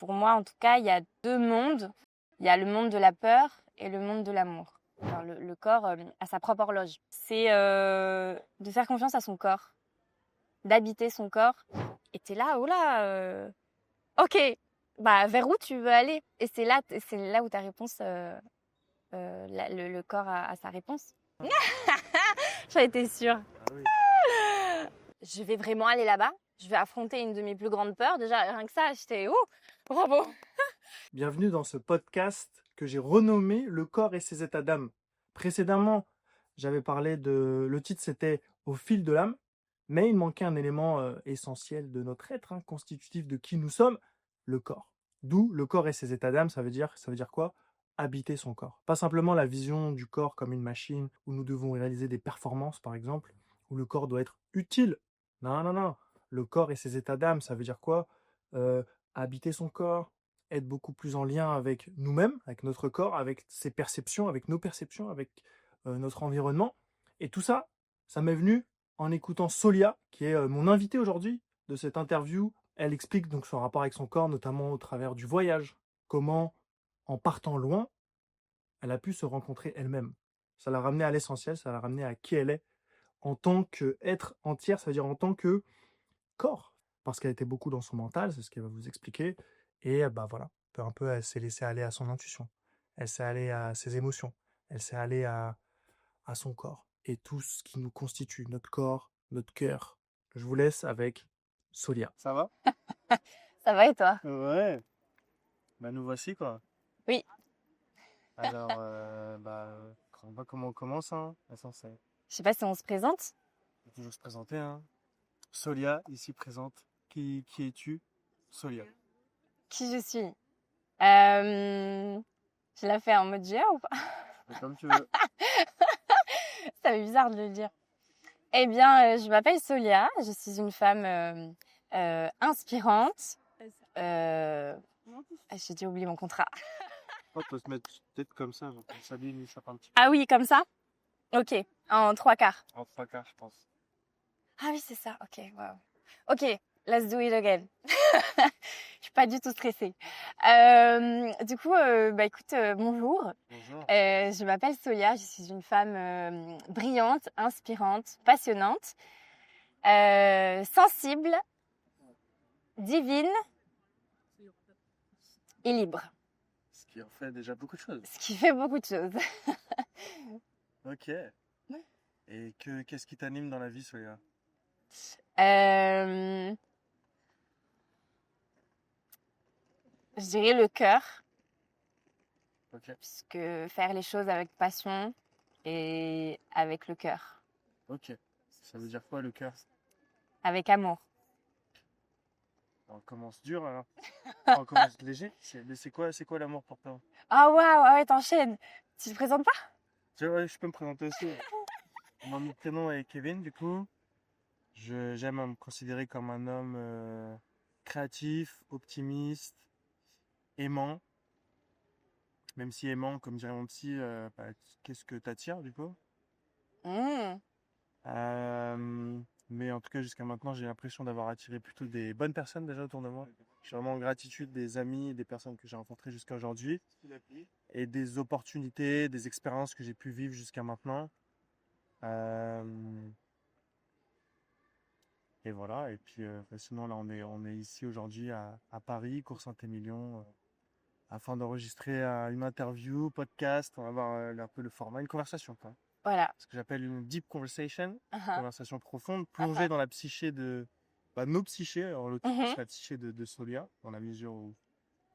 pour moi, en tout cas, il y a 2 mondes. Il y a le monde de la peur et le monde de l'amour. Alors le corps, a sa propre horloge. C'est, de faire confiance à son corps, d'habiter son corps et tu es là: «Oh là, OK, bah, vers où tu veux aller?» Et c'est là où ta réponse, la le corps a sa réponse. J'en étais sûre. Ah oui. Je vais vraiment aller là-bas. Je vais affronter une de mes plus grandes peurs. Déjà, rien que ça, j'étais: «Ouh, bravo!» Bienvenue dans ce podcast que j'ai renommé Le corps et ses états d'âme. Précédemment, j'avais parlé de... Le titre c'était Au fil de l'âme, mais il manquait un élément essentiel de notre être, hein, constitutif de qui nous sommes, le corps. D'où le corps et ses états d'âme, ça veut dire quoi? Habiter son corps. Pas simplement la vision du corps comme une machine où nous devons réaliser des performances, par exemple, où le corps doit être utile. Non, non, non. Le corps et ses états d'âme, ça veut dire quoi? Euh, Habiter son corps, être beaucoup plus en lien avec nous-mêmes, avec notre corps, avec ses perceptions, avec nos perceptions, avec notre environnement. Et tout ça, ça m'est venu en écoutant Solia, qui est mon invitée aujourd'hui de cette interview. Elle explique donc son rapport avec son corps, notamment au travers du voyage. Comment, en partant loin, elle a pu se rencontrer elle-même. Ça l'a ramenée à l'essentiel, ça l'a ramenée à qui elle est en tant qu'être entière, ça veut dire en tant que corps. Parce qu'elle était beaucoup dans son mental, c'est ce qu'elle va vous expliquer. Et bah voilà, peu à peu, elle s'est laissée aller à son intuition. Elle s'est allée à ses émotions. Elle s'est allée à son corps. Et tout ce qui nous constitue, notre corps, notre cœur. Je vous laisse avec Solia. Ça va? Ça va et toi? Ouais, bah nous voici quoi. Oui. Alors, on voit comment on commence, hein, l'essentiel. Je sais pas si on se présente? On peut toujours se présenter, hein. Solia, ici présente. Qui es-tu? Solia. Qui je suis? Je la fais en mode GA ou pas? Comme tu veux. Ça fait bizarre de le dire. Eh bien, je m'appelle Solia. Je suis une femme inspirante. J'ai déjà oublié mon contrat. On peut se mettre peut-être comme ça, genre, ça s'aligne, ça fait un petit peu. Ah oui, comme ça? Ok, en 3/4. En 3/4, je pense. Ah oui, c'est ça. Ok, wow. Ok, let's do it again. Je suis pas du tout stressée. Du coup, bah écoute, bonjour. Bonjour. Je m'appelle Solia. Je suis une femme brillante, inspirante, passionnante, sensible, divine et libre. Ce qui en fait déjà beaucoup de choses. Ce qui fait beaucoup de choses. Ok. Et qu'est-ce qui t'anime dans la vie, Solia? Euh, je dirais le cœur, Ok. puisque faire les choses avec passion et avec le cœur, Ok. Ça veut dire quoi le cœur? avec amour. On commence dur alors. On commence léger. Mais c'est quoi l'amour pour toi? Ah waouh, ah ouais, t'enchaînes. Tu te présentes pas? Ouais, je peux me présenter aussi. Mon prénom est Kevin, du coup. J'aime à me considérer comme un homme créatif, optimiste, aimant. Même si aimant, comme dirait mon psy, qu'est-ce que t'attires du coup? Mmh. Euh, mais en tout cas, jusqu'à maintenant, j'ai l'impression d'avoir attiré plutôt des bonnes personnes déjà autour de moi. Je suis vraiment en gratitude des amis et des personnes que j'ai rencontrées jusqu'à aujourd'hui et des opportunités, des expériences que j'ai pu vivre jusqu'à maintenant. Euh, et voilà. Et puis, sinon, là, on est ici aujourd'hui à Paris, Cours Saint-Émilion, afin d'enregistrer une interview, podcast. On va voir un peu le format, une conversation, quoi. Voilà. Ce que j'appelle une deep conversation, Uh-huh. conversation profonde, plongée dans la psyché nos psychés, en l'occurrence Mhm. la psyché de Solia, dans la mesure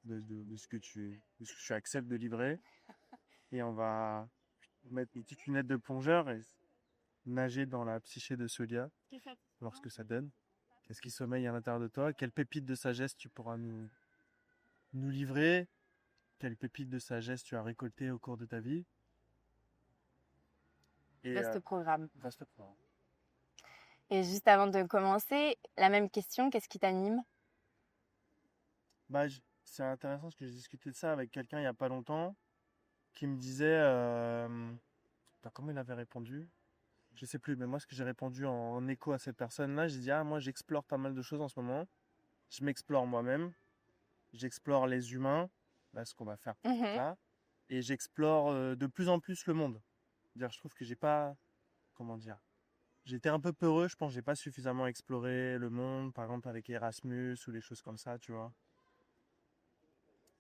de ce que tu acceptes de livrer. Et on va mettre une petite lunette de plongeur et nager dans la psyché de Solia, voir ce que ça donne. Qu'est-ce qui sommeille à l'intérieur de toi? Quelle pépite de sagesse tu pourras nous livrer? Quelle pépite de sagesse tu as récolté au cours de ta vie? Et Vaste programme. vaste programme. Et juste avant de commencer, la même question, qu'est-ce qui t'anime? C'est intéressant parce que j'ai discuté de ça avec quelqu'un il n'y a pas longtemps qui me disait, putain, comment il avait répondu? Je sais plus, mais moi ce que j'ai répondu en écho à cette personne-là, j'ai dit, ah moi j'explore pas mal de choses en ce moment, je m'explore moi-même j'explore les humains, là, ce qu'on va faire plus Mhm. tard, et j'explore de plus en plus le monde. Dire, je trouve que j'ai pas, comment dire, j'étais un peu peureux, je pense que j'ai pas suffisamment exploré le monde, par exemple avec Erasmus ou des choses comme ça, tu vois.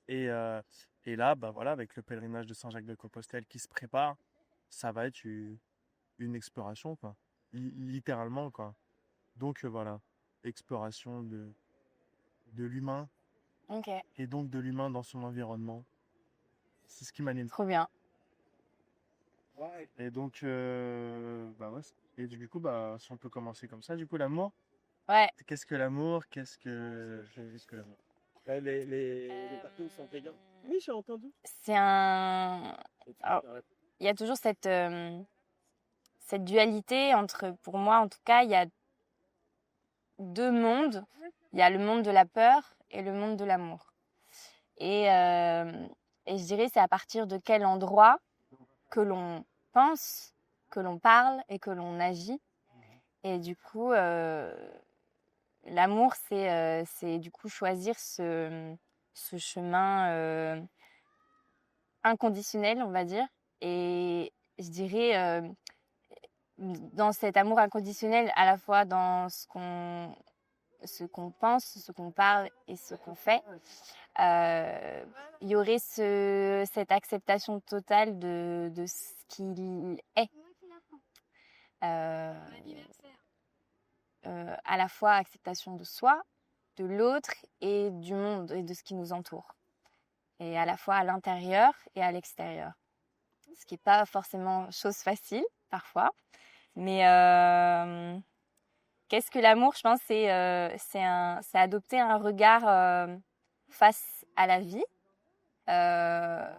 Et, euh, et là, bah voilà, avec le pèlerinage de Saint-Jacques-de-Compostelle qui se prépare, ça va être une exploration, quoi. Littéralement, quoi. Donc voilà, exploration de l'humain Ok, et donc de l'humain dans son environnement. C'est ce qui m'anime. trop bien. Et donc, bah ouais. Et du coup, bah, si on peut commencer comme ça, du coup, l'amour. Ouais. Qu'est-ce que l'amour? Qu'est-ce que l'amour? Les parties sont végans. Oui, j'ai entendu. C'est un. Alors, il y a toujours cette dualité entre, pour moi en tout cas, il y a deux mondes. Il y a le monde de la peur et le monde de l'amour. Et, euh, et je dirais, c'est à partir de quel endroit que l'on pense, que l'on parle et que l'on agit. Et du coup, l'amour, c'est du coup choisir ce chemin inconditionnel, on va dire. Et je dirais, dans cet amour inconditionnel, à la fois dans ce qu'on pense, ce qu'on parle et ce qu'on fait, il y aurait cette acceptation totale de ce qu'il est. Euh, à la fois acceptation de soi, de l'autre et du monde et de ce qui nous entoure. Et à la fois à l'intérieur et à l'extérieur. Ce qui n'est pas forcément chose facile parfois. Mais qu'est-ce que l'amour? Je pense que c'est adopter un regard face à la vie, euh,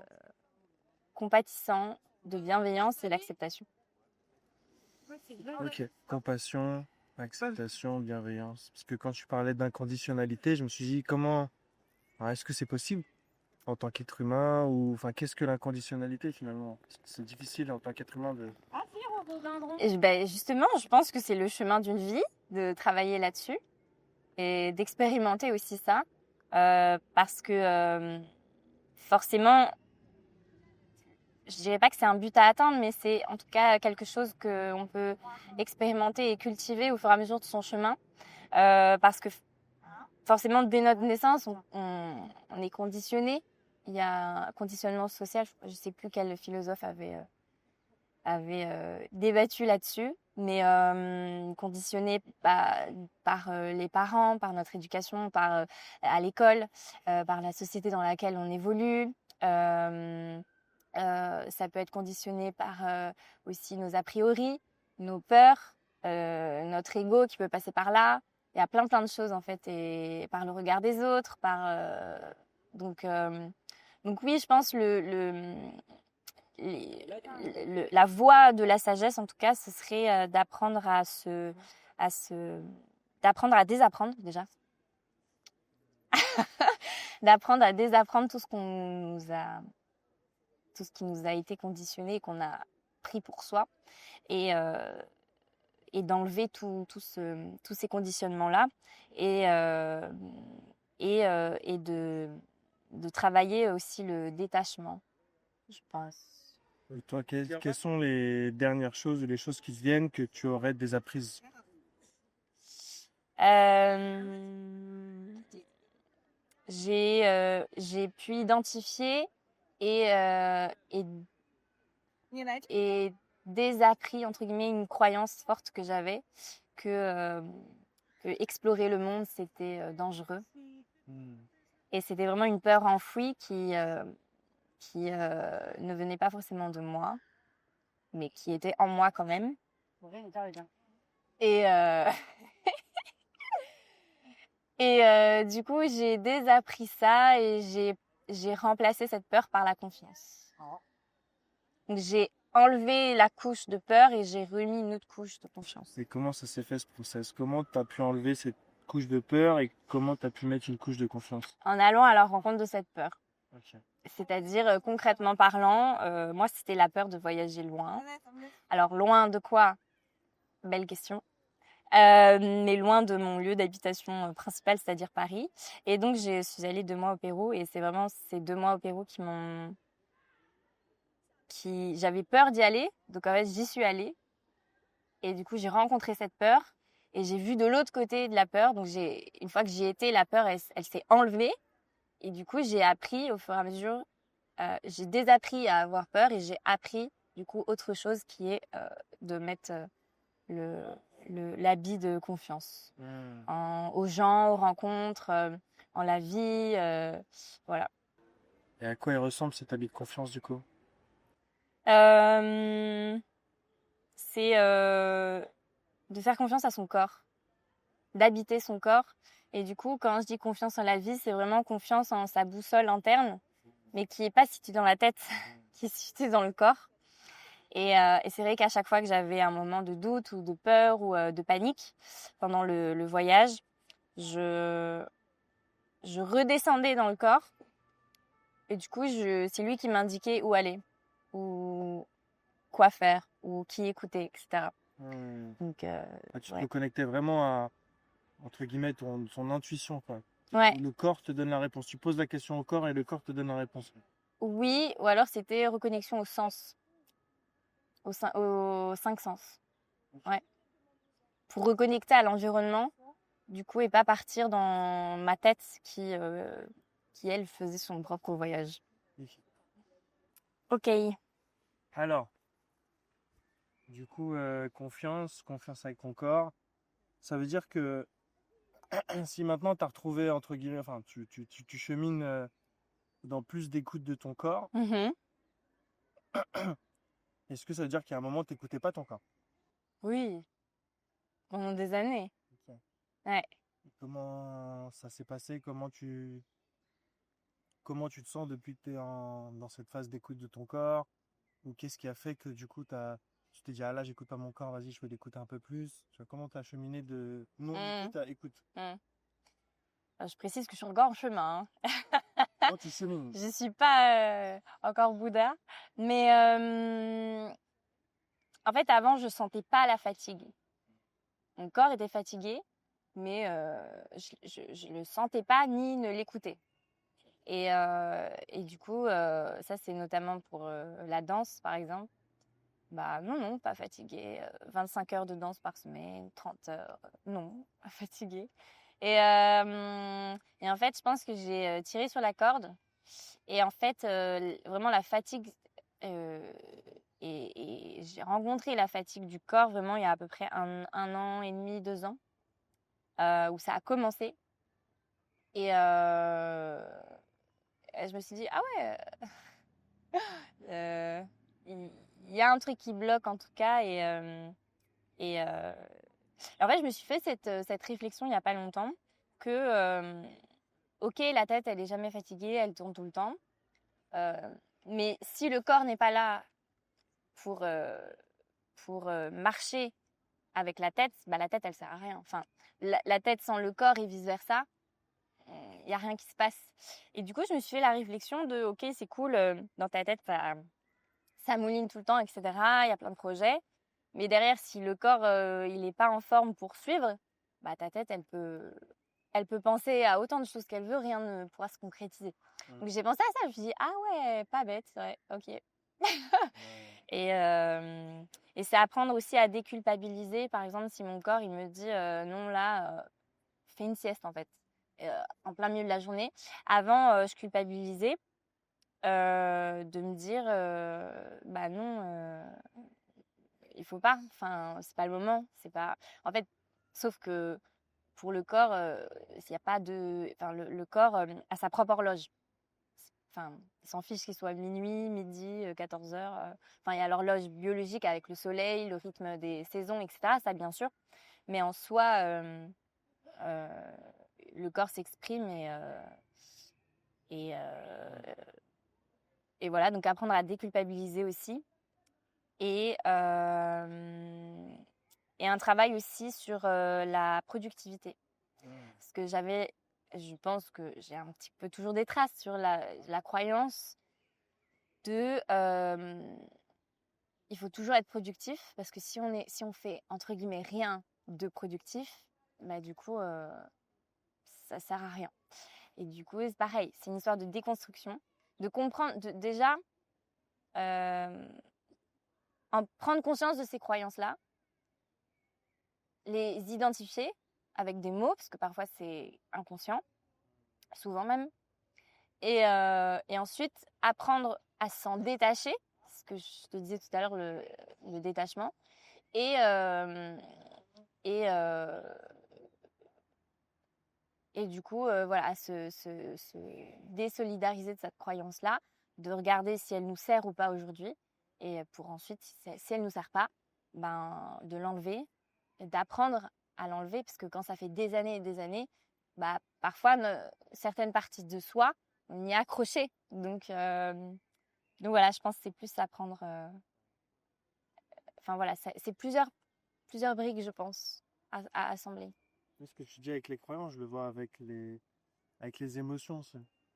compatissant, de bienveillance et d'acceptation. Ok, compassion, acceptation, bienveillance. Parce que quand tu parlais d'inconditionnalité, je me suis dit comment, enfin, est-ce que c'est possible en tant qu'être humain ou, enfin, qu'est-ce que l'inconditionnalité finalement? C'est difficile en tant qu'être humain de. Et ben, justement, je pense que c'est le chemin d'une vie de travailler là-dessus et d'expérimenter aussi ça. Parce que forcément, je dirais pas que c'est un but à atteindre, mais c'est en tout cas quelque chose qu'on peut expérimenter et cultiver au fur et à mesure de son chemin. Parce que forcément, dès notre naissance, on est conditionné. Il y a un conditionnement social, je ne sais plus quel philosophe avait débattu là-dessus, mais conditionné par les parents, par notre éducation, à l'école, par la société dans laquelle on évolue. Euh, Ça peut être conditionné par aussi nos a priori, nos peurs, notre ego qui peut passer par là. Il y a plein de choses en fait, et par le regard des autres, donc euh, donc oui, je pense la voie de la sagesse, en tout cas, ce serait d'apprendre à se, d'apprendre à désapprendre déjà, d'apprendre à désapprendre tout ce qui nous a été conditionné et qu'on a pris pour soi, et, euh, et d'enlever tous ces conditionnements-là, et, euh, et de travailler aussi le détachement, je pense. Et toi, quelles sont les dernières choses ou les choses qui te viennent que tu aurais désapprises? Euh, j'ai pu identifier et, euh, et, et désappris, entre guillemets, une croyance forte que j'avais, que, euh, que explorer le monde, c'était dangereux. Hmm. Et c'était vraiment une peur enfouie qui ne venait pas forcément de moi, mais qui était en moi quand même. Et, du coup, j'ai désappris ça et j'ai remplacé cette peur par la confiance. Donc, j'ai enlevé la couche de peur et j'ai remis une autre couche de confiance. Et comment ça s'est fait ce process? Comment tu as pu enlever cette couche de peur et comment tu as pu mettre une couche de confiance? En allant à la rencontre de cette peur. Ok. C'est-à-dire, concrètement parlant, moi, c'était la peur de voyager loin. Alors, loin de quoi? Belle question. mais loin de mon lieu d'habitation principal, c'est-à-dire Paris. Et donc, je suis allée 2 mois au Pérou et c'est vraiment ces 2 mois au Pérou j'avais peur d'y aller. Donc, en fait, j'y suis allée et du coup, j'ai rencontré cette peur et j'ai vu de l'autre côté de la peur. Donc, une fois que j'y étais, la peur, elle s'est enlevée et du coup, j'ai appris au fur et à mesure, j'ai désappris à avoir peur et j'ai appris du coup autre chose qui est de mettre le, l'habit de confiance aux gens, aux rencontres, en la vie. Voilà. Et à quoi il ressemble cet habit de confiance du coup? Euh, c'est de faire confiance à son corps, d'habiter son corps. Et du coup, quand je dis confiance en la vie, c'est vraiment confiance en sa boussole interne, mais qui n'est pas située dans la tête, qui est située dans le corps. Et c'est vrai qu'à chaque fois que j'avais un moment de doute ou de peur ou de panique pendant le voyage, je redescendais dans le corps et du coup, c'est lui qui m'indiquait où aller, ou quoi faire, ou qui écouter, etc. Donc, Tu te ouais. connectais vraiment à, entre guillemets, son intuition, quoi. Ouais. Le corps te donne la réponse. Tu poses la question au corps et le corps te donne la réponse. Oui, ou alors c'était reconnexion au sens, aux 5 sens. Ouais. Pour reconnecter à l'environnement, du coup, et pas partir dans ma tête qui elle, faisait son propre voyage. Ok. Alors, du coup, confiance avec ton corps. Ça veut dire que si maintenant tu as retrouvé, entre guillemets, enfin, tu chemines dans plus d'écoute de ton corps, Mhm. est-ce que ça veut dire qu'à un moment, tu n'écoutais pas ton corps? Oui, pendant des années. Ok. Ouais. Et comment ça s'est passé? Comment tu te sens depuis que tu es dans cette phase d'écoute de ton corps? Ou qu'est-ce qui a fait que du coup, tu t'es dit, ah là, j'écoute pas mon corps, vas-y, je vais l'écouter un peu plus. Tu vois, comment tu as cheminé de Mm, non-écoute à écoute? mm. Je précise que je suis encore en chemin, hein. Oh, tu chemines. Je suis pas encore Bouddha. Mais en fait, avant, je sentais pas la fatigue. Mon corps était fatigué, mais je le sentais pas ni ne l'écoutais. Et du coup, ça, c'est notamment pour la danse, par exemple. Bah non, non, pas fatiguée. 25 heures de danse par semaine, 30 heures, non, pas fatiguée. Et en fait, je pense que j'ai tiré sur la corde. Et en fait, vraiment la fatigue, euh, et j'ai rencontré la fatigue du corps vraiment il y a à peu près un an et demi, 2 ans, où ça a commencé. Et je me suis dit, ah ouais, euh, il y a un truc qui bloque en tout cas. Et en fait, je me suis fait cette réflexion il n'y a pas longtemps que, ok, la tête, elle est jamais fatiguée, elle tourne tout le temps. Euh, mais si le corps n'est pas là pour, marcher avec la tête, bah, la tête, elle sert à rien. Enfin, la tête sans le corps et vice-versa, il n'y a rien qui se passe. Et du coup, je me suis fait la réflexion de, ok, c'est cool, dans ta tête, ça mouline tout le temps, etc. Il y a plein de projets. Mais derrière, si le corps, il n'est pas en forme pour suivre, bah, ta tête, elle peut penser à autant de choses qu'elle veut, rien ne pourra se concrétiser. Donc j'ai pensé à ça, je me suis dit, ah ouais, pas bête, ouais, ok. Et c'est apprendre aussi à déculpabiliser. Par exemple, si mon corps, il me dit, non, là, fais une sieste, en fait, en plein milieu de la journée. Avant, je culpabilisais de me dire, bah non, il faut pas, enfin, c'est pas le moment, c'est pas... En fait, sauf que pour le corps, s'il y a pas de... Enfin, le corps a sa propre horloge. Enfin, il s'en fiche qu'il soit minuit, midi, 14 heures. Enfin, il y a l'horloge biologique avec le soleil, le rythme des saisons, etc. Ça, bien sûr. Mais en soi, euh, le corps s'exprime et, euh, et voilà. Donc, apprendre à déculpabiliser aussi. Et, euh, et un travail aussi sur la productivité. Parce que je pense que j'ai un petit peu toujours des traces sur la croyance de il faut toujours être productif parce que si on fait entre guillemets rien de productif, bah du coup, ça sert à rien. Et du coup, c'est pareil, c'est une histoire de déconstruction, de comprendre, déjà, prendre conscience de ces croyances-là, les identifier avec des mots, parce que parfois c'est inconscient, souvent même, et ensuite apprendre à s'en détacher, ce que je te disais tout à l'heure, le détachement, et, et, euh, et du coup, voilà, se désolidariser de cette croyance-là, de regarder si elle nous sert ou pas aujourd'hui, et pour ensuite, si elle nous sert pas, ben, de l'enlever, d'apprendre à l'enlever, parce que quand ça fait des années et des années, bah, parfois, certaines parties de soi, on y est accroché. Donc voilà, je pense que c'est plus apprendre. Enfin voilà, c'est plusieurs briques, je pense, à assembler. Ce que tu dis avec les croyances, je le vois avec les émotions.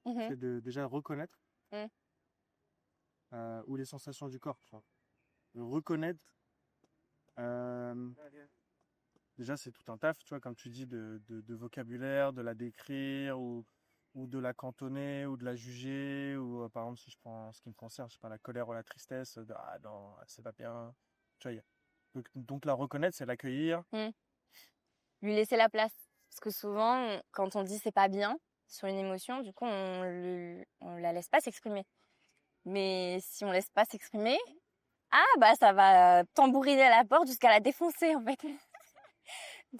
Mhm. C'est de déjà reconnaître Mm. ou les sensations du corps. Tu vois. De reconnaître. euh, Déjà, c'est tout un taf, tu vois, comme tu dis, de vocabulaire, de la décrire ou de la cantonner ou de la juger. Ou par exemple, si je prends ce qui me concerne, je sais pas, la colère ou la tristesse, ah non, c'est pas bien. Tu vois, donc la reconnaître, c'est l'accueillir. Mm. Lui laisser la place. Parce que souvent, quand on dit c'est pas bien sur une émotion, du coup, on la laisse pas s'exprimer. Mais si on laisse pas s'exprimer, ah bah ça va tambouriner à la porte jusqu'à la défoncer en fait.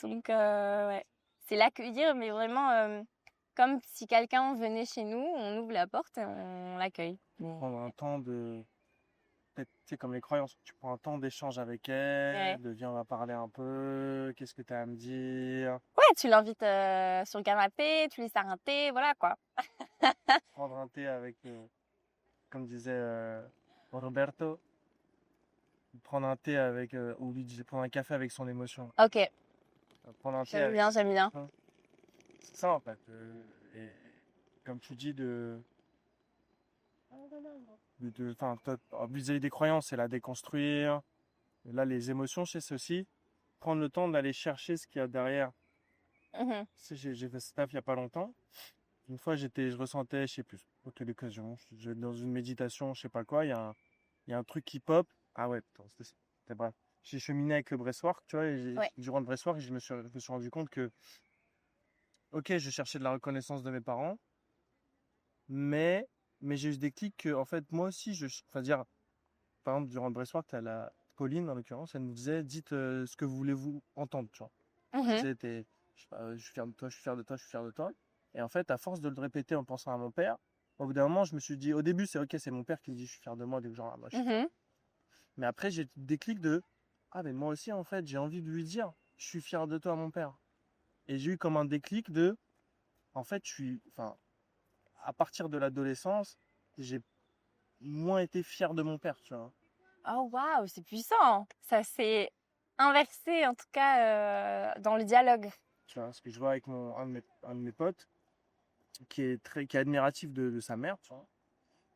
Donc ouais, c'est l'accueillir, mais vraiment comme si quelqu'un venait chez nous, on ouvre la porte et on l'accueille. Prendre un temps de. Peut-être, tu sais, comme les croyances, tu prends un temps d'échange avec Ouais. elle, de viens, on va parler un peu, qu'est-ce que tu as à me dire. Ouais, tu l'invites sur le canapé, tu lui sers un thé, voilà quoi. Prendre un thé avec, comme disait Roberto, prendre un thé avec, ou lui disait prendre un café avec son émotion. Ok, Prendre un thé j'aime avec. bien, j'aime bien. C'est ça en fait. Et comme tu dis, enfin, vis-à-vis des croyances, c'est la déconstruire. Et là, les émotions, c'est aussi prendre le temps d'aller chercher ce qu'il y a derrière. Mhm. Tu sais, j'ai fait ce taf il y a pas longtemps. Une fois, je ressentais, je sais plus, pour quelle occasion, dans une méditation, je sais pas quoi, il y a un truc qui pop. Ah ouais, putain, c'était bref. J'ai cheminé avec le breathwork, tu vois, et Ouais. durant le breathwork, je me suis rendu compte que, ok, je cherchais de la reconnaissance de mes parents, mais, mais j'ai eu des clics que, en fait, moi aussi, enfin, dire, par exemple, durant le breathwork, t'as la Pauline, en l'occurrence, elle nous disait, dites ce que vous voulez-vous entendre, tu vois. Je Mhm. disais, je sais pas, je suis fier de toi, je suis fier de toi, je suis fier de toi. Et en fait, à force de le répéter en pensant à mon père, au bout d'un moment, je me suis dit, au début, c'est ok, c'est mon père qui me dit, je suis fier de moi, des genre, ah, moi, je suis fier. Mhm. Mais après, j'ai des clics de, ah, mais moi aussi, en fait, j'ai envie de lui dire, je suis fier de toi, mon père. Et j'ai eu comme un déclic de, en fait, enfin, à partir de l'adolescence, j'ai moins été fier de mon père, tu vois. Oh waouh, c'est puissant. Ça s'est inversé en tout cas dans le dialogue. Tu vois, ce que je vois avec un de mes potes, qui est admiratif de sa mère, tu vois.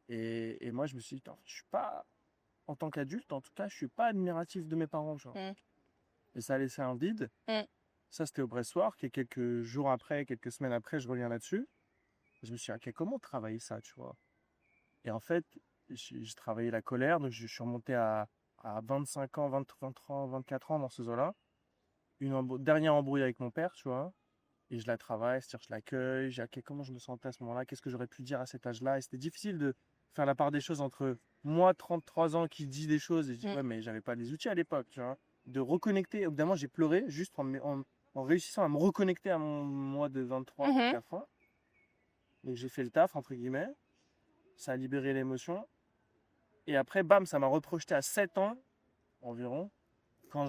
Et moi, je me suis dit, putain, je suis pas, en tant qu'adulte, en tout cas, je suis pas admiratif de mes parents, tu vois. Mm. Et ça a laissé un vide. Mm. Ça, c'était au Bressoir, et quelques jours après, quelques semaines après, je reviens là-dessus. Je me suis dit, ok, comment travailler ça, tu vois. Et en fait, j'ai travaillé la colère, donc je suis remonté à 25 ans, 23 ans, 24 ans dans ce zoo-là. Dernière embrouille avec mon père, tu vois. Et je la travaille, c'est-à-dire je l'accueille, j'ai ok, comment je me sentais à ce moment-là, qu'est-ce que j'aurais pu dire à cet âge-là. Et c'était difficile de faire la part des choses entre moi, 33 ans, qui dit des choses, et je dis, Mm. ouais, mais j'avais pas les outils à l'époque, tu vois. De reconnecter, évidemment, j'ai pleuré juste en réussissant à me reconnecter à mon moi de 23, Mhm. 24 ans. Donc j'ai fait le taf, entre guillemets, ça a libéré l'émotion. Et après, bam, ça m'a reprojeté à 7 ans environ, quand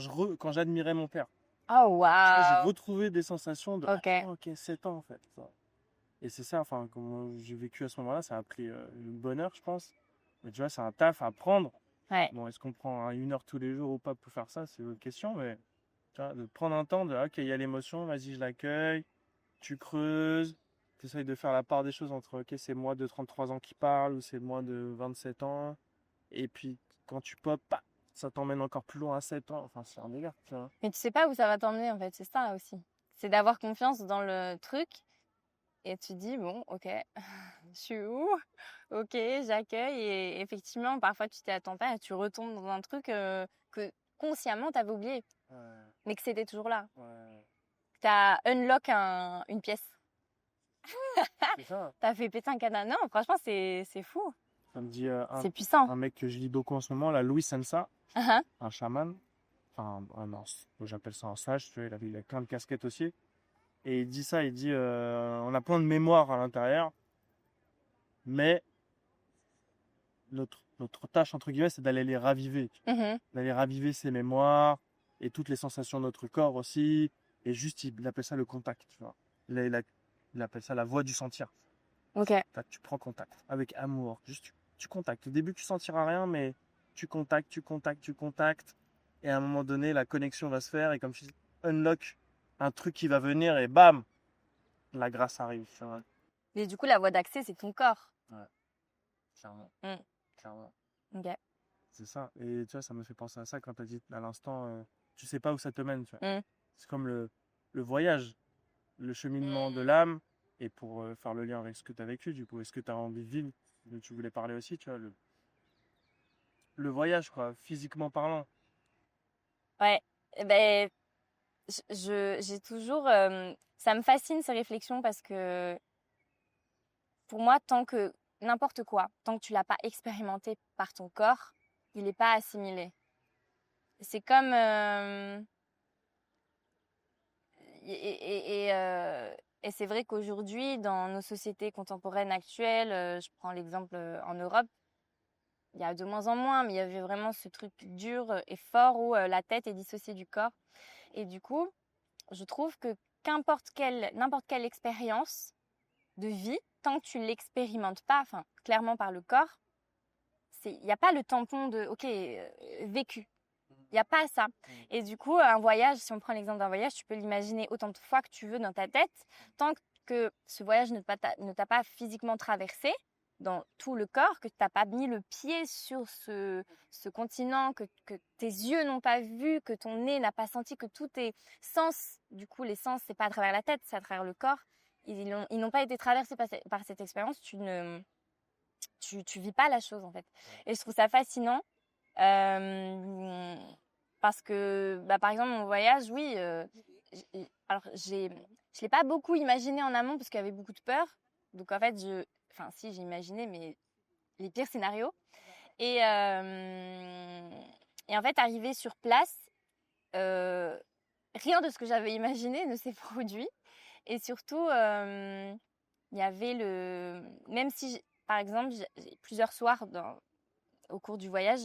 j'admirais mon père. Oh Tu vois, j'ai waouh. retrouvé des sensations de, ah, Ok. tu vois, ok, 7 ans en fait. Ça. Et c'est ça, enfin, comme j'ai vécu à ce moment-là, ça a pris une bonne heure, je pense. Mais tu vois, c'est un taf à prendre. Ouais. Bon, est-ce qu'on prend une heure tous les jours ou pas pour faire ça, c'est une autre question, mais tu vois, de prendre un temps de, ok, il y a l'émotion, vas-y, je l'accueille, tu creuses, tu essayes de faire la part des choses entre, ok, c'est moi de 33 ans qui parle ou c'est moi de 27 ans. Et puis, quand tu pop, bah, ça t'emmène encore plus loin à 7 ans. Enfin, c'est un délire, tu vois. Mais tu sais pas où ça va t'emmener, en fait. C'est ça aussi. C'est d'avoir confiance dans le truc. Et tu dis, bon, ok, je suis où? Ok, j'accueille. Et effectivement, parfois, tu t'y attends pas et tu retombes dans un truc que consciemment, t'avais oublié. Ouais, Mais que c'était toujours là. ouais. T'as unlock une pièce. C'est ça. T'as fait péter un cadenas. Non, franchement, c'est fou. Ça me dit C'est puissant. un mec que je lis beaucoup en ce moment, là, Louis Sansa, Uh-huh. un chaman. Enfin, non, j'appelle ça un sage, tu vois, il a plein de casquettes aussi. Et il dit ça, il dit on a plein de mémoires à l'intérieur, mais notre tâche, entre guillemets, c'est d'aller les raviver. Mhm. D'aller raviver ces mémoires et toutes les sensations de notre corps aussi. Et juste, il appelle ça le contact, tu vois. Il appelle ça la voie du sentir. Ok. Tu prends contact avec amour. Juste, tu contactes. Au début, tu sentiras rien, mais tu contactes. Et à un moment donné, la connexion va se faire. Et comme tu dis, unlock un truc qui va venir et bam, la grâce arrive. Tu vois. Et du coup, la voie d'accès, c'est ton corps. Ouais, clairement. Mm. Clairement. Ok. C'est ça. Et tu vois, ça me fait penser à ça quand tu as dit à l'instant, tu sais pas où ça te mène. Tu vois. Mm. C'est comme le voyage, le cheminement de l'âme. Et pour faire le lien avec ce que tu as vécu, du coup, est-ce que tu as envie de vivre, dont tu voulais parler aussi, tu vois, le voyage, quoi, physiquement parlant. Ouais. Eh ben, j'ai toujours. Ça me fascine ces réflexions parce que pour moi, tant que n'importe quoi, tant que tu l'as pas expérimenté par ton corps, il n'est pas assimilé. C'est comme. Et c'est vrai qu'aujourd'hui, dans nos sociétés contemporaines actuelles, je prends l'exemple en Europe, il y a de moins en moins, mais il y avait vraiment ce truc dur et fort où la tête est dissociée du corps. Et du coup, je trouve que n'importe quelle expérience de vie, tant que tu l'expérimentes pas, enfin, clairement par le corps, il n'y a pas le tampon de, ok, vécu. Il n'y a pas ça. Et du coup, un voyage, si on prend l'exemple d'un voyage, tu peux l'imaginer autant de fois que tu veux dans ta tête, tant que ce voyage ne t'a pas physiquement traversé dans tout le corps, que tu n'as pas mis le pied sur ce continent, que tes yeux n'ont pas vu, que ton nez n'a pas senti, que tous tes sens, du coup, les sens, c'est pas à travers la tête, c'est à travers le corps, ils n'ont pas été traversés par cette expérience, tu vis pas la chose, en fait. Et je trouve ça fascinant. Parce que, bah, par exemple, mon voyage, oui, alors je l'ai pas beaucoup imaginé en amont parce qu'il y avait beaucoup de peur. Donc en fait, enfin si, j'ai imaginé, mais les pires scénarios. Et, euh, et en fait, arrivé sur place, rien de ce que j'avais imaginé ne s'est produit. Et surtout, il y avait même si, par exemple, j'ai plusieurs soirs au cours du voyage,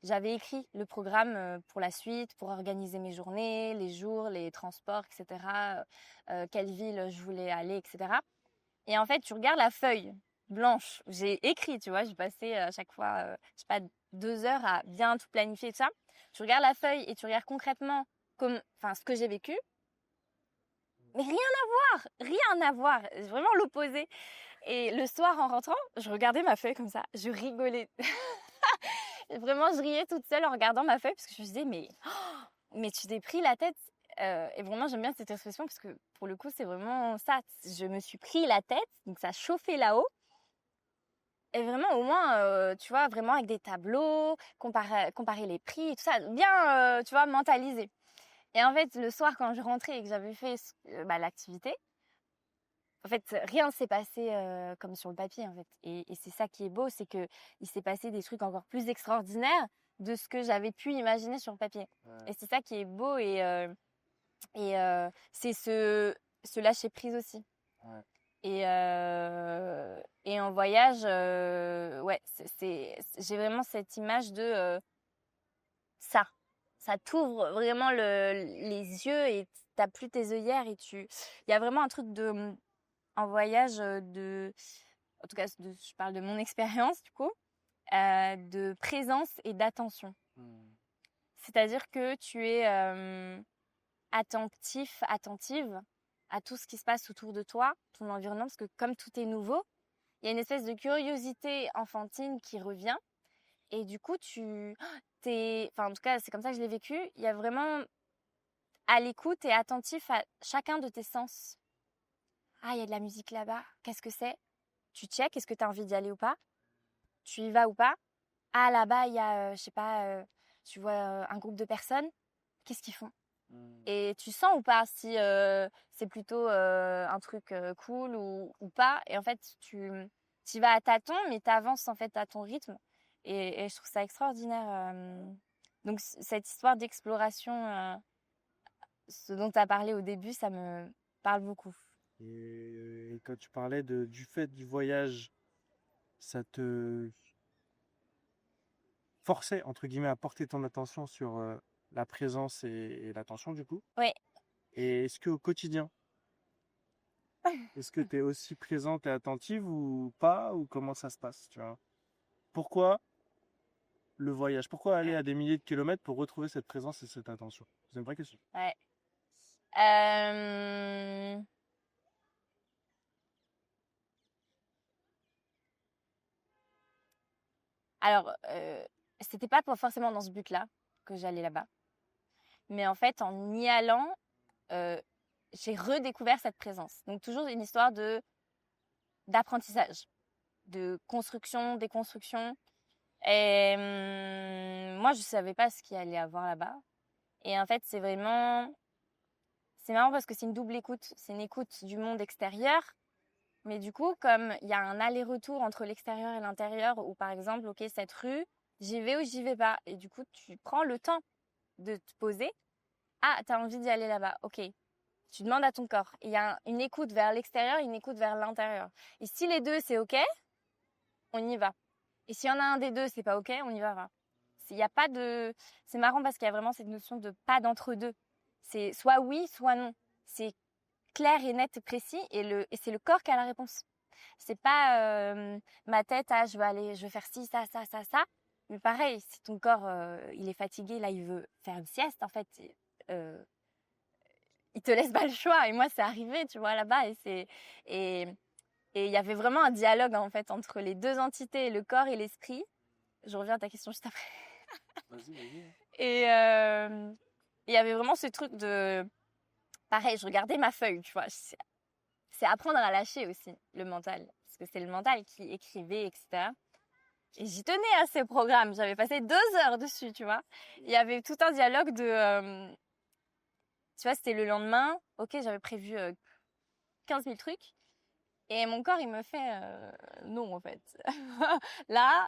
j'avais écrit le programme pour la suite, pour organiser mes journées, les jours, les transports, etc. Quelle ville je voulais aller, etc. Et en fait, tu regardes la feuille blanche. J'ai écrit, tu vois, j'ai passé à chaque fois, je sais pas, 2 heures à bien tout planifier et tout ça. Tu regardes la feuille et tu regardes concrètement ce que j'ai vécu. Mais rien à voir, vraiment l'opposé. Et le soir en rentrant, je regardais ma feuille comme ça, je rigolais. Vraiment, je riais toute seule en regardant ma feuille parce que je me disais, mais tu t'es pris la tête. Et vraiment, j'aime bien cette expression parce que pour le coup, c'est vraiment ça. Je me suis pris la tête, donc ça chauffait là-haut. Et vraiment, au moins, tu vois, vraiment avec des tableaux, comparer les prix, tout ça, bien, tu vois, mentaliser. Et en fait, le soir, quand je rentrais et que j'avais fait l'activité, en fait, rien ne s'est passé comme sur le papier, en fait. Et c'est ça qui est beau, c'est qu'il s'est passé des trucs encore plus extraordinaires de ce que j'avais pu imaginer sur le papier. Ouais. Et c'est ça qui est beau c'est ce lâcher prise aussi. Ouais. Et en voyage, ouais, j'ai vraiment cette image de ça. Ça t'ouvre vraiment les yeux et t'as plus tes œillères et il y a vraiment un truc en voyage en tout cas, je parle de mon expérience du coup, de présence et d'attention. C'est-à-dire que tu es attentive à tout ce qui se passe autour de toi, ton environnement, parce que comme tout est nouveau, il y a une espèce de curiosité enfantine qui revient Et du coup, enfin, en tout cas, c'est comme ça que je l'ai vécu. Il y a vraiment à l'écoute et attentif à chacun de tes sens. Ah, il y a de la musique là-bas. Qu'est-ce que c'est? Tu check, est-ce que tu as envie d'y aller ou pas? Tu y vas ou pas? Ah, là-bas, il y a, je sais pas, tu vois un groupe de personnes. Qu'est-ce qu'ils font? Et tu sens ou pas si c'est plutôt un truc cool ou pas. Et en fait, tu vas à tâtons, mais tu avances en fait à ton rythme. Et je trouve ça extraordinaire. Donc, cette histoire d'exploration, ce dont tu as parlé au début, ça me parle beaucoup. Et quand tu parlais du fait du voyage, ça te forçait, entre guillemets, à porter ton attention sur la présence et l'attention, du coup. Oui. Et est-ce qu'au quotidien, est-ce que tu es aussi présente et attentive ou pas, ou comment ça se passe, tu vois? Pourquoi le voyage? Pourquoi aller à des milliers de kilomètres pour retrouver cette présence et cette attention? C'est une vraie question. Ouais. Euh, Alors, c'était pas forcément dans ce but-là que j'allais là-bas. Mais en fait, en y allant, euh, j'ai redécouvert cette présence. Donc, toujours une histoire d'apprentissage, de construction, déconstruction. Et moi, je savais pas ce qu'il allait avoir là-bas. Et en fait, c'est marrant parce que c'est une double écoute. C'est une écoute du monde extérieur. Mais du coup, comme il y a un aller-retour entre l'extérieur et l'intérieur, où par exemple, ok, cette rue, j'y vais ou j'y vais pas. Et du coup, tu prends le temps de te poser. Ah, t'as envie d'y aller là-bas. Ok. Tu demandes à ton corps. Il y a une écoute vers l'extérieur, une écoute vers l'intérieur. Et si les deux, c'est ok, on y va. Et s'il y en a un des deux, c'est pas ok, on y va pas. Il y a pas de. C'est marrant parce qu'il y a vraiment cette notion de pas d'entre-deux. C'est soit oui, soit non. C'est clair et net et précis et c'est le corps qui a la réponse. C'est pas ma tête, ah, je vais faire ci, ça. Mais pareil, si ton corps, il est fatigué, là, il veut faire une sieste, en fait, euh, il te laisse pas le choix. Et moi, c'est arrivé, tu vois, là-bas. Et et il y avait vraiment un dialogue, en fait, entre les deux entités, le corps et l'esprit. Je reviens à ta question juste après. Vas-y, vas-y. Et il y avait vraiment ce truc de... Pareil, je regardais ma feuille, tu vois. C'est apprendre à lâcher aussi, le mental. Parce que c'est le mental qui écrivait, etc. Et j'y tenais à ces programmes. J'avais passé 2 heures dessus, tu vois. Il y avait tout un dialogue de... tu vois, c'était le lendemain. Ok, j'avais prévu 15 000 trucs. Et mon corps, il me fait non, en fait. Là,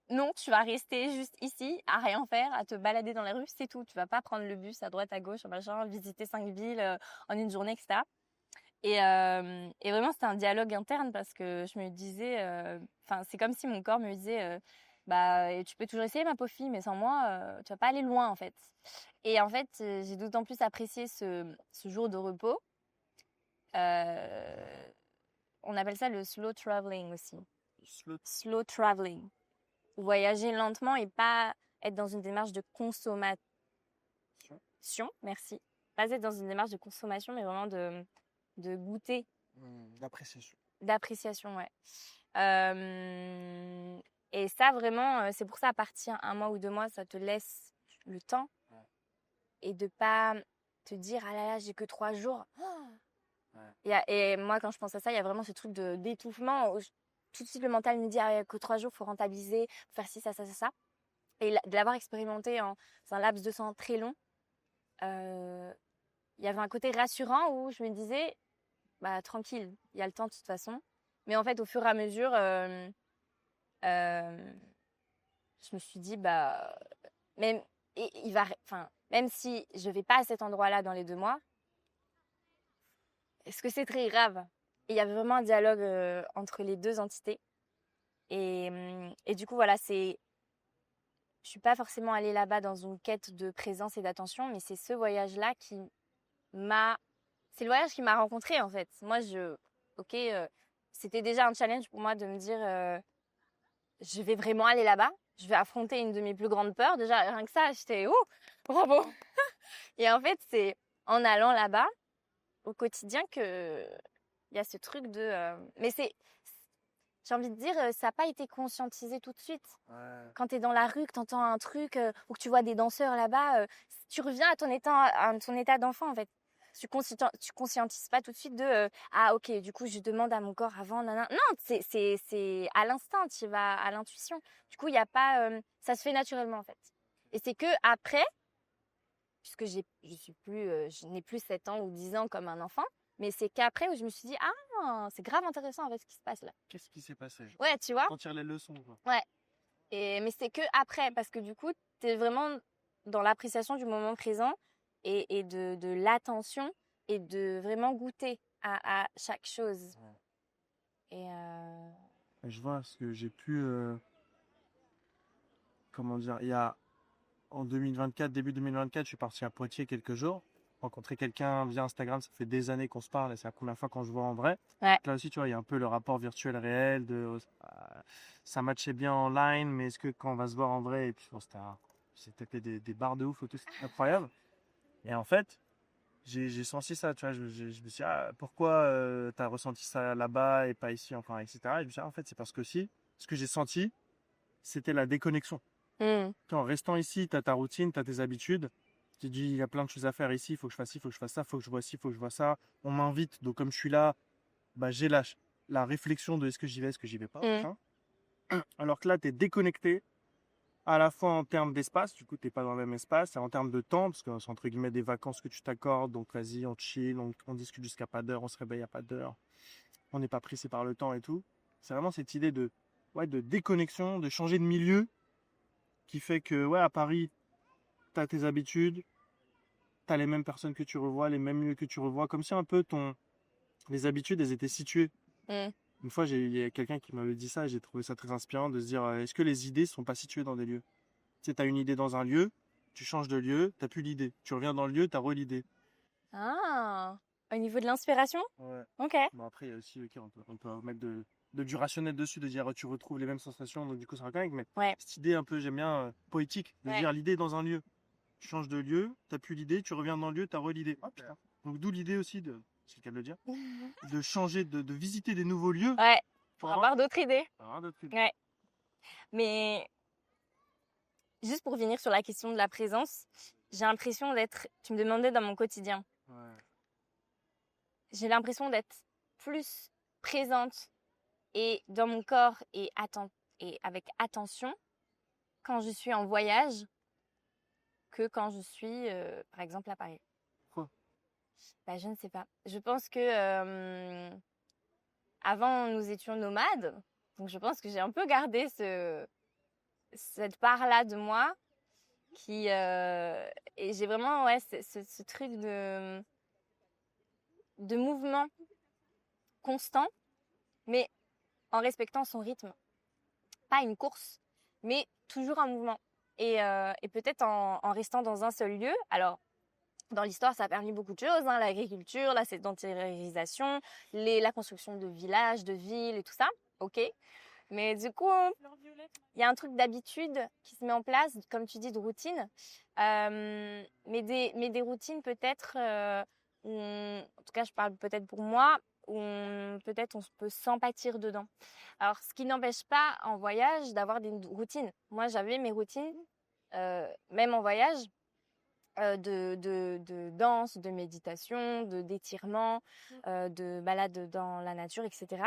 non, tu vas rester juste ici, à rien faire, à te balader dans les rues, c'est tout. Tu vas pas prendre le bus à droite, à gauche, machin, visiter 5 villes en une journée, etc. Et vraiment, c'était un dialogue interne parce que je me disais, enfin, c'est comme si mon corps me disait, bah, tu peux toujours essayer, ma pauvre fille, mais sans moi, tu vas pas aller loin, en fait. Et en fait, j'ai d'autant plus apprécié ce jour de repos. Euh, on appelle ça le slow traveling aussi. Slow traveling. Voyager lentement et pas être dans une démarche de consommation. Merci. Pas être dans une démarche de consommation, mais vraiment de goûter. D'appréciation. D'appréciation, ouais. Et ça, vraiment, c'est pour ça, à partir 1 mois ou 2 mois, ça te laisse le temps. Ouais. Et de pas te dire, ah là là, j'ai que 3 jours. Ouais. Et moi, quand je pense à ça, il y a vraiment ce truc d'étouffement. Tout de suite, le mental me dit, ah, il n'y a que 3 jours, il faut rentabiliser, faut faire ci, ça. Et de l'avoir expérimenté en un laps de temps très long, il y avait un côté rassurant où je me disais, bah, tranquille, il y a le temps de toute façon. Mais en fait, au fur et à mesure, je me suis dit, bah, même, même si je vais pas à cet endroit-là dans les 2 mois, est-ce que c'est très grave? Et il y avait vraiment un dialogue entre les deux entités. Et du coup, voilà, je suis pas forcément allée là-bas dans une quête de présence et d'attention, mais c'est ce voyage-là c'est le voyage qui m'a rencontrée, en fait. Moi, ok, c'était déjà un challenge pour moi de me dire, je vais vraiment aller là-bas. Je vais affronter une de mes plus grandes peurs. Déjà, rien que ça, j'étais, oh, bravo. Et en fait, c'est en allant là-bas, au quotidien, que il y a ce truc de... mais j'ai envie de dire, ça n'a pas été conscientisé tout de suite. Ouais. Quand tu es dans la rue, que tu entends un truc ou que tu vois des danseurs là-bas, tu reviens à ton état d'enfant en fait. Tu conscientises pas tout de suite ah ok, du coup je demande à mon corps avant, nanana. Non, c'est à l'instinct, tu vas à l'intuition. Du coup, il y a pas, ça se fait naturellement en fait. Et c'est que après, puisque je n'ai plus 7 ans ou 10 ans comme un enfant, mais c'est qu'après où je me suis dit, ah, c'est grave intéressant en fait ce qui se passe là. Qu'est-ce qui s'est passé? Ouais, tu vois? T'en tires les leçons, quoi. Ouais. Mais c'est que après, parce que du coup, tu es vraiment dans l'appréciation du moment présent et de l'attention et de vraiment goûter à chaque chose. Ouais. Et Je vois ce que j'ai pu, comment dire, en 2024, début 2024, je suis parti à Poitiers quelques jours. Rencontrer quelqu'un via Instagram, ça fait des années qu'on se parle et c'est la première fois qu'on se voit en vrai. ouais. Là aussi, tu vois, il y a un peu le rapport virtuel réel ça matchait bien en ligne, mais est-ce que quand on va se voir en vrai, et puis bon, c'était des barres de ouf et tout, c'était incroyable. Et en fait, j'ai senti ça, tu vois, je me suis dit, ah, pourquoi tu as ressenti ça là-bas et pas ici, enfin, etc. Et je me suis dit, ah, en fait, c'est parce que si, ce que j'ai senti, c'était la déconnexion. Hmm. Tu vois, en restant ici, tu as ta routine, tu as tes habitudes. Tu te dis, il y a plein de choses à faire ici, il faut que je fasse ci, il faut que je fasse ça, il faut que je vois ci, il faut que je vois ça. On m'invite, donc comme je suis là, bah, j'ai la réflexion de est-ce que j'y vais, est-ce que j'y vais pas. Hmm. Hein. Alors que là, tu es déconnecté, à la fois en termes d'espace, du coup, tu n'es pas dans le même espace, et en termes de temps, parce que c'est entre guillemets des vacances que tu t'accordes, donc vas-y, on chill, on discute jusqu'à pas d'heure, on se réveille à pas d'heure, on n'est pas pressé par le temps et tout. C'est vraiment cette idée de déconnexion, de changer de milieu, qui fait que, ouais, à Paris, tu as tes habitudes, tu as les mêmes personnes que tu revois, les mêmes lieux que tu revois, comme si un peu les habitudes, elles étaient situées. Hmm. Une fois, il y a quelqu'un qui m'avait dit ça et j'ai trouvé ça très inspirant de se dire est-ce que les idées sont pas situées dans des lieux? Tu sais, tu as une idée dans un lieu, tu changes de lieu, tu plus l'idée. Tu reviens dans le lieu, tu as l'idée. Ah, au niveau de l'inspiration? Ouais. Ok. Bon, après, il y a aussi, ok, on peut mettre du rationnel dessus, de dire tu retrouves les mêmes sensations, donc du coup, ça reconnaît, mais Ouais. cette idée un peu, j'aime bien, poétique, de Ouais. dire l'idée dans un lieu. Tu changes de lieu, tu plus l'idée, tu reviens dans le lieu, tu as l'idée. Oh putain. Donc d'où l'idée aussi, c'est le cas de le dire, de changer, de visiter des nouveaux lieux Ouais. pour Pour avoir d'autres idées. avoir d'autres idées. Ouais. Mais juste pour venir sur la question de la présence, j'ai l'impression tu me demandais dans mon quotidien. Ouais. J'ai l'impression d'être plus présente et dans mon corps et avec attention quand je suis en voyage que quand je suis, par exemple, à Paris. Pourquoi? Bah, je ne sais pas. Je pense que avant, nous étions nomades. Donc, je pense que j'ai un peu gardé cette part-là de moi et j'ai vraiment ouais, ce truc de mouvement constant, mais en respectant son rythme. Pas une course, mais toujours un mouvement. Et peut-être en restant dans un seul lieu. Alors, dans l'histoire, ça a permis beaucoup de choses, hein, l'agriculture, la sédentarisation, la construction de villages, de villes et tout ça. Ok. Mais du coup, il y a un truc d'habitude qui se met en place, comme tu dis, de routine. Mais des routines peut-être, en tout cas, je parle peut-être pour moi, où peut-être on peut s'empâtir dedans. Alors, ce qui n'empêche pas en voyage d'avoir des routines. Moi, j'avais mes routines, même en voyage, de danse, de méditation, d'étirement, de balade dans la nature, etc.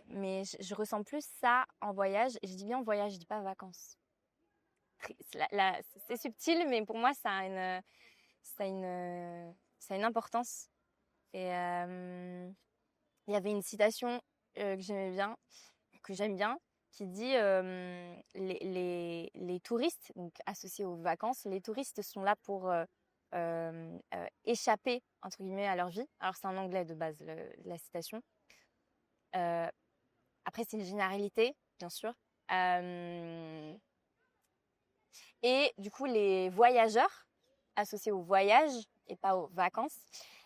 Mais je ressens plus ça en voyage. Et je dis bien en voyage, je dis pas vacances. C'est subtil, mais pour moi, ça a une importance. Et il y avait une citation que j'aime bien, qui dit les touristes, donc associés aux vacances, les touristes sont là pour échapper, entre guillemets, à leur vie. Alors, c'est en anglais de base, la citation. Après, c'est une généralité, bien sûr. Et du coup, les voyageurs associés au voyage et pas aux vacances,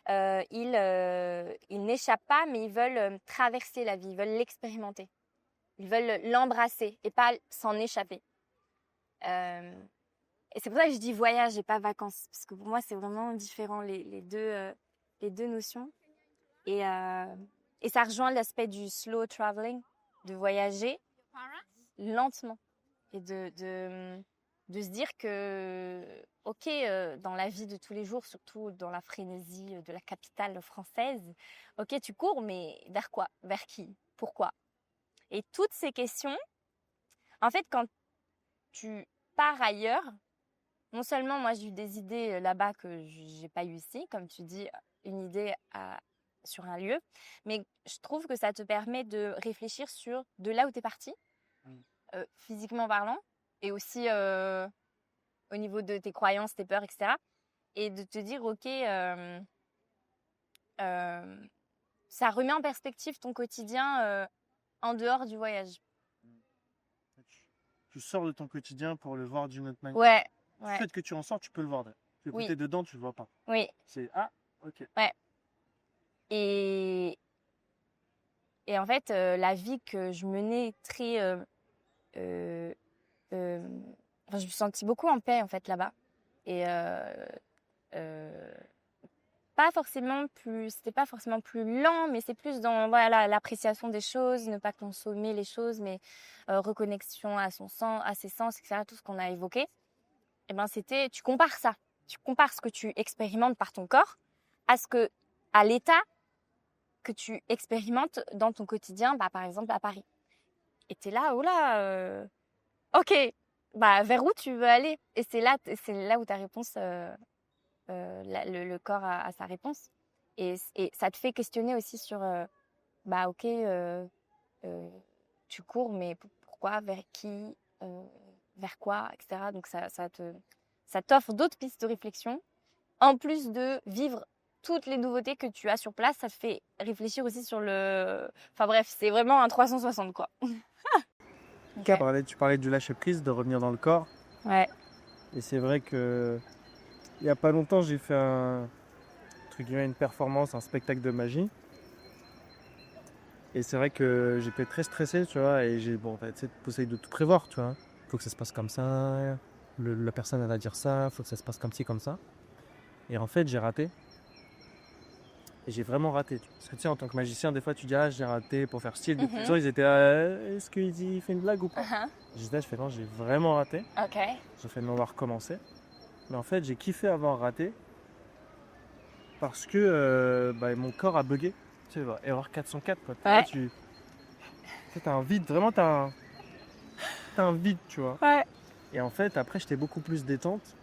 ils n'échappent pas, mais ils veulent traverser la vie, ils veulent l'expérimenter. Ils veulent l'embrasser et pas s'en échapper. Et c'est pour ça que je dis voyage et pas vacances, parce que pour moi, c'est vraiment différent, les deux notions. Et Et ça rejoint l'aspect du slow traveling, de voyager lentement et de se dire que, ok, dans la vie de tous les jours, surtout dans la frénésie de la capitale française, ok, tu cours, mais vers quoi? Vers qui? Pourquoi? Et toutes ces questions, en fait, quand tu pars ailleurs, non seulement moi j'ai eu des idées là-bas que j'ai pas eu ici, comme tu dis, une idée sur un lieu, mais je trouve que ça te permet de réfléchir sur de là où tu es parti, physiquement parlant, et aussi au niveau de tes croyances, tes peurs, etc. Et de te dire, ok, ça remet en perspective ton quotidien en dehors du voyage. Tu sors de ton quotidien pour le voir d'une autre manière. Ouais. Le fait que tu en sors, tu peux le voir. Tu es dedans, tu le vois pas. Oui. C'est ok. Ouais. Et en fait, la vie que je menais très, enfin, je me sentis beaucoup en paix en fait là-bas. Et c'était pas forcément plus lent, mais c'est plus dans voilà l'appréciation des choses, ne pas consommer les choses, mais reconnexion à ses sens, etc. Tout ce qu'on a évoqué. Et ben tu compares ça, tu compares ce que tu expérimentes par ton corps à l'état que tu expérimentes dans ton quotidien, par exemple à Paris. Et t'es là, oh là, ok, vers où tu veux aller? Et c'est là où ta réponse, le corps a sa réponse. Et ça te fait questionner aussi sur, ok, tu cours, mais pourquoi, vers qui, vers quoi, etc. Donc ça t'offre d'autres pistes de réflexion. En plus de vivre toutes les nouveautés que tu as sur place, ça te fait réfléchir aussi sur le... Enfin bref, c'est vraiment un 360 quoi. Okay. Tu parlais du lâcher prise, de revenir dans le corps. Ouais. Et c'est vrai que il n'y a pas longtemps, j'ai fait une performance, un spectacle de magie. Et c'est vrai que j'étais très stressé, tu vois, et tu essayes de tout prévoir, tu vois. Faut que ça se passe comme ça, la personne elle va dire ça, faut que ça se passe comme ci, comme ça. Et en fait, j'ai raté. Et j'ai vraiment raté. Parce que tu sais, en tant que magicien, des fois, tu dis, j'ai raté pour faire style. Les gens, ils étaient, est-ce qu'il fait une blague ou pas? Je fais, non, j'ai vraiment raté. Ok. J'ai fait, non, on va recommencer. Mais en fait, j'ai kiffé avoir raté. Parce que mon corps a bugué. Tu sais, erreur 404, quoi. Ouais. Tu as un vide, vraiment, t'as un vide, tu vois. Ouais. Et en fait, après, j'étais beaucoup plus détente.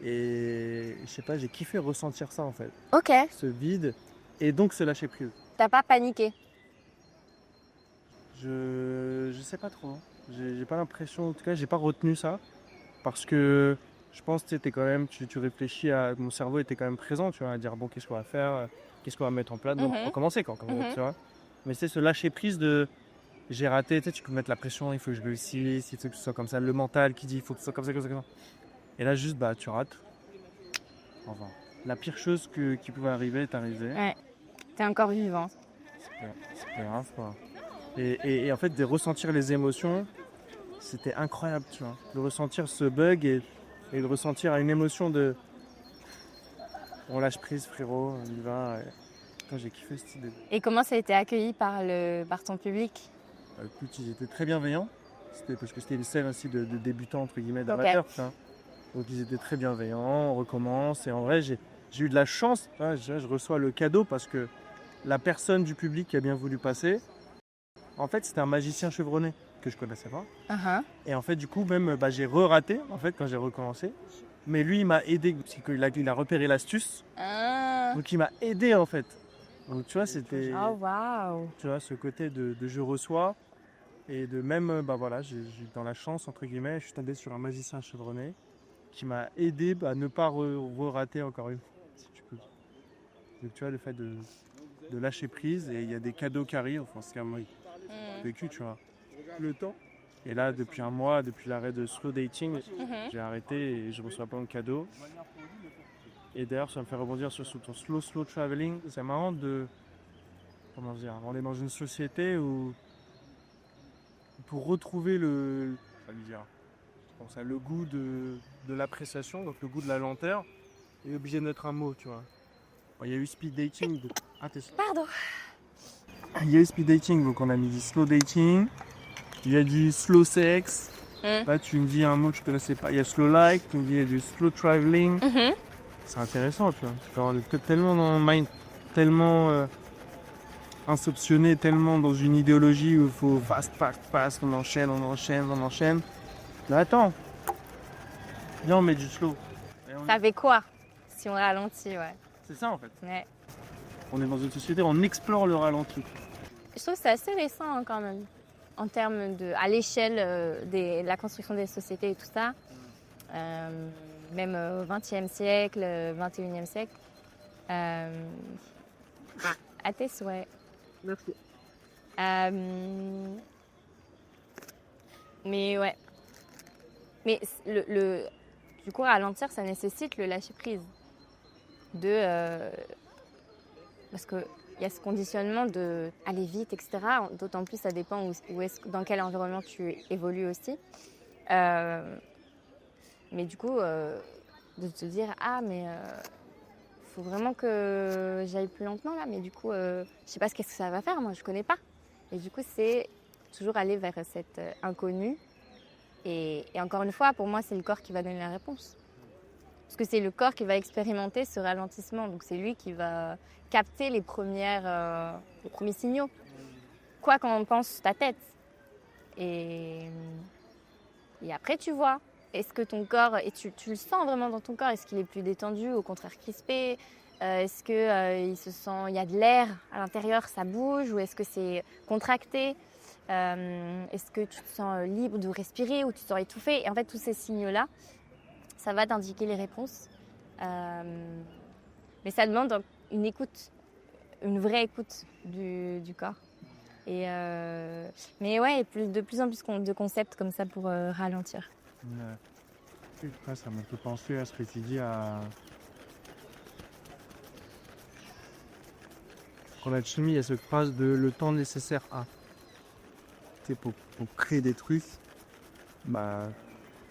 Et je sais pas, j'ai kiffé ressentir ça, en fait. Ok. Ce vide. Et donc, se lâcher prise. T'as pas paniqué? Je sais pas trop. J'ai pas l'impression, en tout cas, j'ai pas retenu ça. Parce que je pense que t'es quand même, tu réfléchis à. Mon cerveau était quand même présent, tu vois, à dire bon, qu'est-ce qu'on va faire, qu'est-ce qu'on va mettre en place. Donc, on commençait quand même, tu vois. Mais c'est ce lâcher prise de j'ai raté, tu sais, tu peux mettre la pression, il faut que je réussisse, il faut que ce soit comme ça. Le mental qui dit il faut que ce soit comme ça, comme ça, comme ça. Et là, juste, tu rates. Enfin, la pire chose qui pouvait arriver est arrivée. Ouais. T'es encore vivant. C'est grave, quoi. Et en fait, de ressentir les émotions, c'était incroyable, tu vois. De ressentir ce bug et de ressentir une émotion de... On lâche prise, frérot, on y va. Quand j'ai kiffé cette idée. Et comment ça a été accueilli par ton public? Écoute, ils étaient très bienveillants. Parce que c'était une scène aussi de débutants, entre guillemets, d'amateurs. Okay. Donc ils étaient très bienveillants, on recommence. Et en vrai, j'ai eu de la chance. Je reçois le cadeau parce que la personne du public qui a bien voulu passer, en fait, c'était un magicien chevronné que je connaissais pas. Et en fait, du coup, même, j'ai re-raté, en fait, quand j'ai recommencé. Mais lui, il m'a aidé, parce qu'il a repéré l'astuce. Donc, il m'a aidé, en fait. Donc, tu vois, c'était... Oh, waouh! Tu vois, ce côté de je reçois. Et de même, j'ai dans la chance, entre guillemets, je suis tombé sur un magicien chevronné qui m'a aidé à ne pas re-rater encore une fois, si tu peux. Donc, tu vois, le fait de lâcher prise, et il y a des cadeaux qui arrivent, enfin, c'est comme vécu, tu vois, le temps. Et là, depuis un mois, depuis l'arrêt de slow dating, j'ai arrêté et je reçois plein de cadeaux. Et d'ailleurs, ça me fait rebondir sur ton slow traveling. C'est marrant comment dire, on est dans une société où pour retrouver le goût de l'appréciation, donc le goût de la lenteur, il est obligé de mettre un mot, tu vois. Il y a eu speed dating. Pardon. Il y a le speed dating, donc on a mis du slow dating. Il y a du slow sex. Là, tu me dis un mot que je ne connaissais pas. Il y a slow like, tu me dis il y a du slow traveling. C'est intéressant, tu vois. Tu peux avoir tellement dans le mind, tellement inceptionné, tellement dans une idéologie où il faut fast, on enchaîne. Mais attends, viens, on met du slow. Ça fait quoi si on ralentit, ouais. C'est ça en fait. Ouais. On est dans une société, on explore le ralenti. Je trouve que c'est assez récent hein, quand même, en termes de, à l'échelle de la construction des sociétés et tout ça. Même au XXe siècle, XXIe siècle. À tes souhaits. Merci. Mais ouais. Mais du coup, ralentir, ça nécessite le lâcher prise. Parce qu'il y a ce conditionnement de aller vite, etc. D'autant plus, ça dépend dans quel environnement tu évolues aussi. Mais du coup, de te dire, faut vraiment que j'aille plus lentement là, mais du coup, je sais pas qu'est-ce que ça va faire, moi je connais pas. Et du coup, c'est toujours aller vers cet inconnu. Et encore une fois, pour moi, c'est le corps qui va donner la réponse. Parce que c'est le corps qui va expérimenter ce ralentissement. Donc c'est lui qui va capter les premiers signaux. Quoi qu'en pense ta tête. Et après, tu vois. Est-ce que ton corps, et tu le sens vraiment dans ton corps, est-ce qu'il est plus détendu, au contraire crispé? Est-ce qu'il il y a de l'air à l'intérieur, ça bouge, ou est-ce que c'est contracté? Est-ce que tu te sens libre de respirer ou tu te sens étouffé? Et en fait, tous ces signaux-là, ça va t'indiquer les réponses. Mais ça demande une écoute, une vraie écoute du corps. Mais ouais, de plus en plus de concepts comme ça pour ralentir. Ouais, ça me fait penser à ce que tu dis Quand on a soumis, il y a cette phrase de le temps nécessaire à. Pour créer des trucs,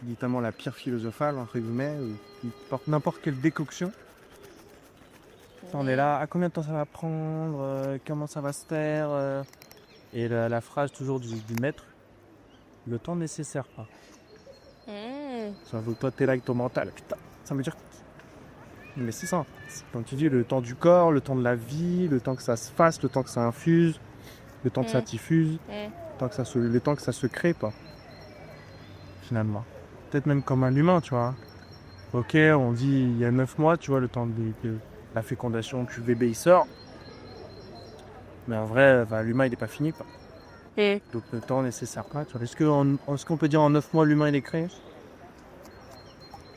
notamment la pierre philosophale, entre guillemets, qui porte n'importe quelle décoction. On est là, à combien de temps ça va prendre, comment ça va se faire, et la phrase toujours du maître, le temps nécessaire pas. Ça veut toi t'es là avec ton mental, putain, ça veut dire. Mais c'est ça, comme tu dis, le temps du corps, le temps de la vie, le temps que ça se fasse, le temps que ça infuse, le temps que ça diffuse, le temps que ça se crée, quoi. Finalement. Peut-être même comme un humain, tu vois. Ok, on dit il y a 9 mois, tu vois, le temps de la fécondation du bébé il sort. Mais en vrai, l'humain il n'est pas fini, quoi. Donc le temps nécessaire pas. Est-ce qu'on peut dire en 9 mois l'humain il est créé?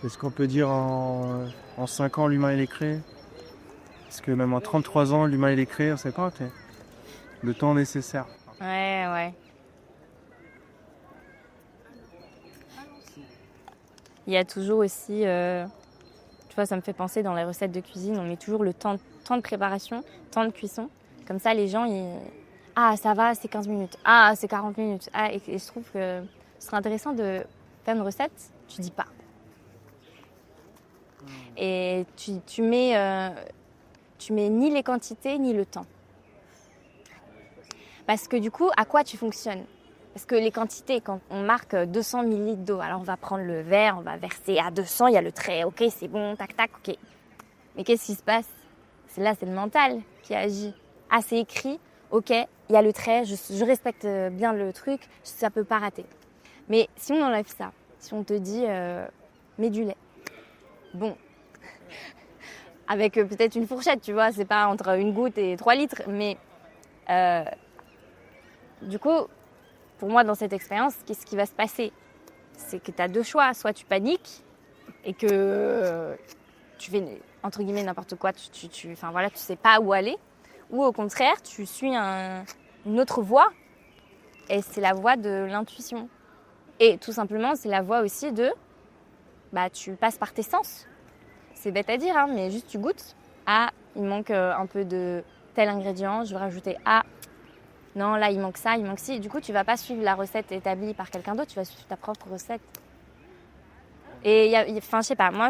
Est-ce qu'on peut dire en 5 ans l'humain il est créé? Est-ce que même en 33 ans l'humain il est créé? On sait pas, le temps nécessaire. Ouais. Il y a toujours aussi, tu vois, ça me fait penser dans les recettes de cuisine, on met toujours le temps de préparation, temps de cuisson. Comme ça, les gens, ça va, c'est 15 minutes. Ah, c'est 40 minutes. Et je trouve que ce serait intéressant de faire une recette, tu dis pas. Et tu mets ni les quantités, ni le temps. Parce que du coup, à quoi tu fonctionnes? Parce que les quantités, quand on marque 200 ml d'eau, alors on va prendre le verre, on va verser à 200, il y a le trait, ok, c'est bon, tac, ok. Mais qu'est-ce qui se passe? C'est le mental qui agit. Ah, c'est écrit, ok, il y a le trait, je respecte bien le truc, ça peut pas rater. Mais si on enlève ça, si on te dit, mets du lait, bon, avec peut-être une fourchette, tu vois, c'est pas entre une goutte et 3 litres, mais du coup, pour moi, dans cette expérience, qu'est-ce qui va se passer? C'est que tu as deux choix. Soit tu paniques et que tu fais, entre guillemets, n'importe quoi, tu sais pas où aller. Ou au contraire, tu suis une autre voie. Et c'est la voie de l'intuition. Et tout simplement, c'est la voie aussi de... tu passes par tes sens. C'est bête à dire, hein, mais juste tu goûtes. Ah, il manque un peu de tel ingrédient. Je vais rajouter non, là, il manque ça, il manque ci. Du coup, tu vas pas suivre la recette établie par quelqu'un d'autre, tu vas suivre ta propre recette. Et je sais pas, moi,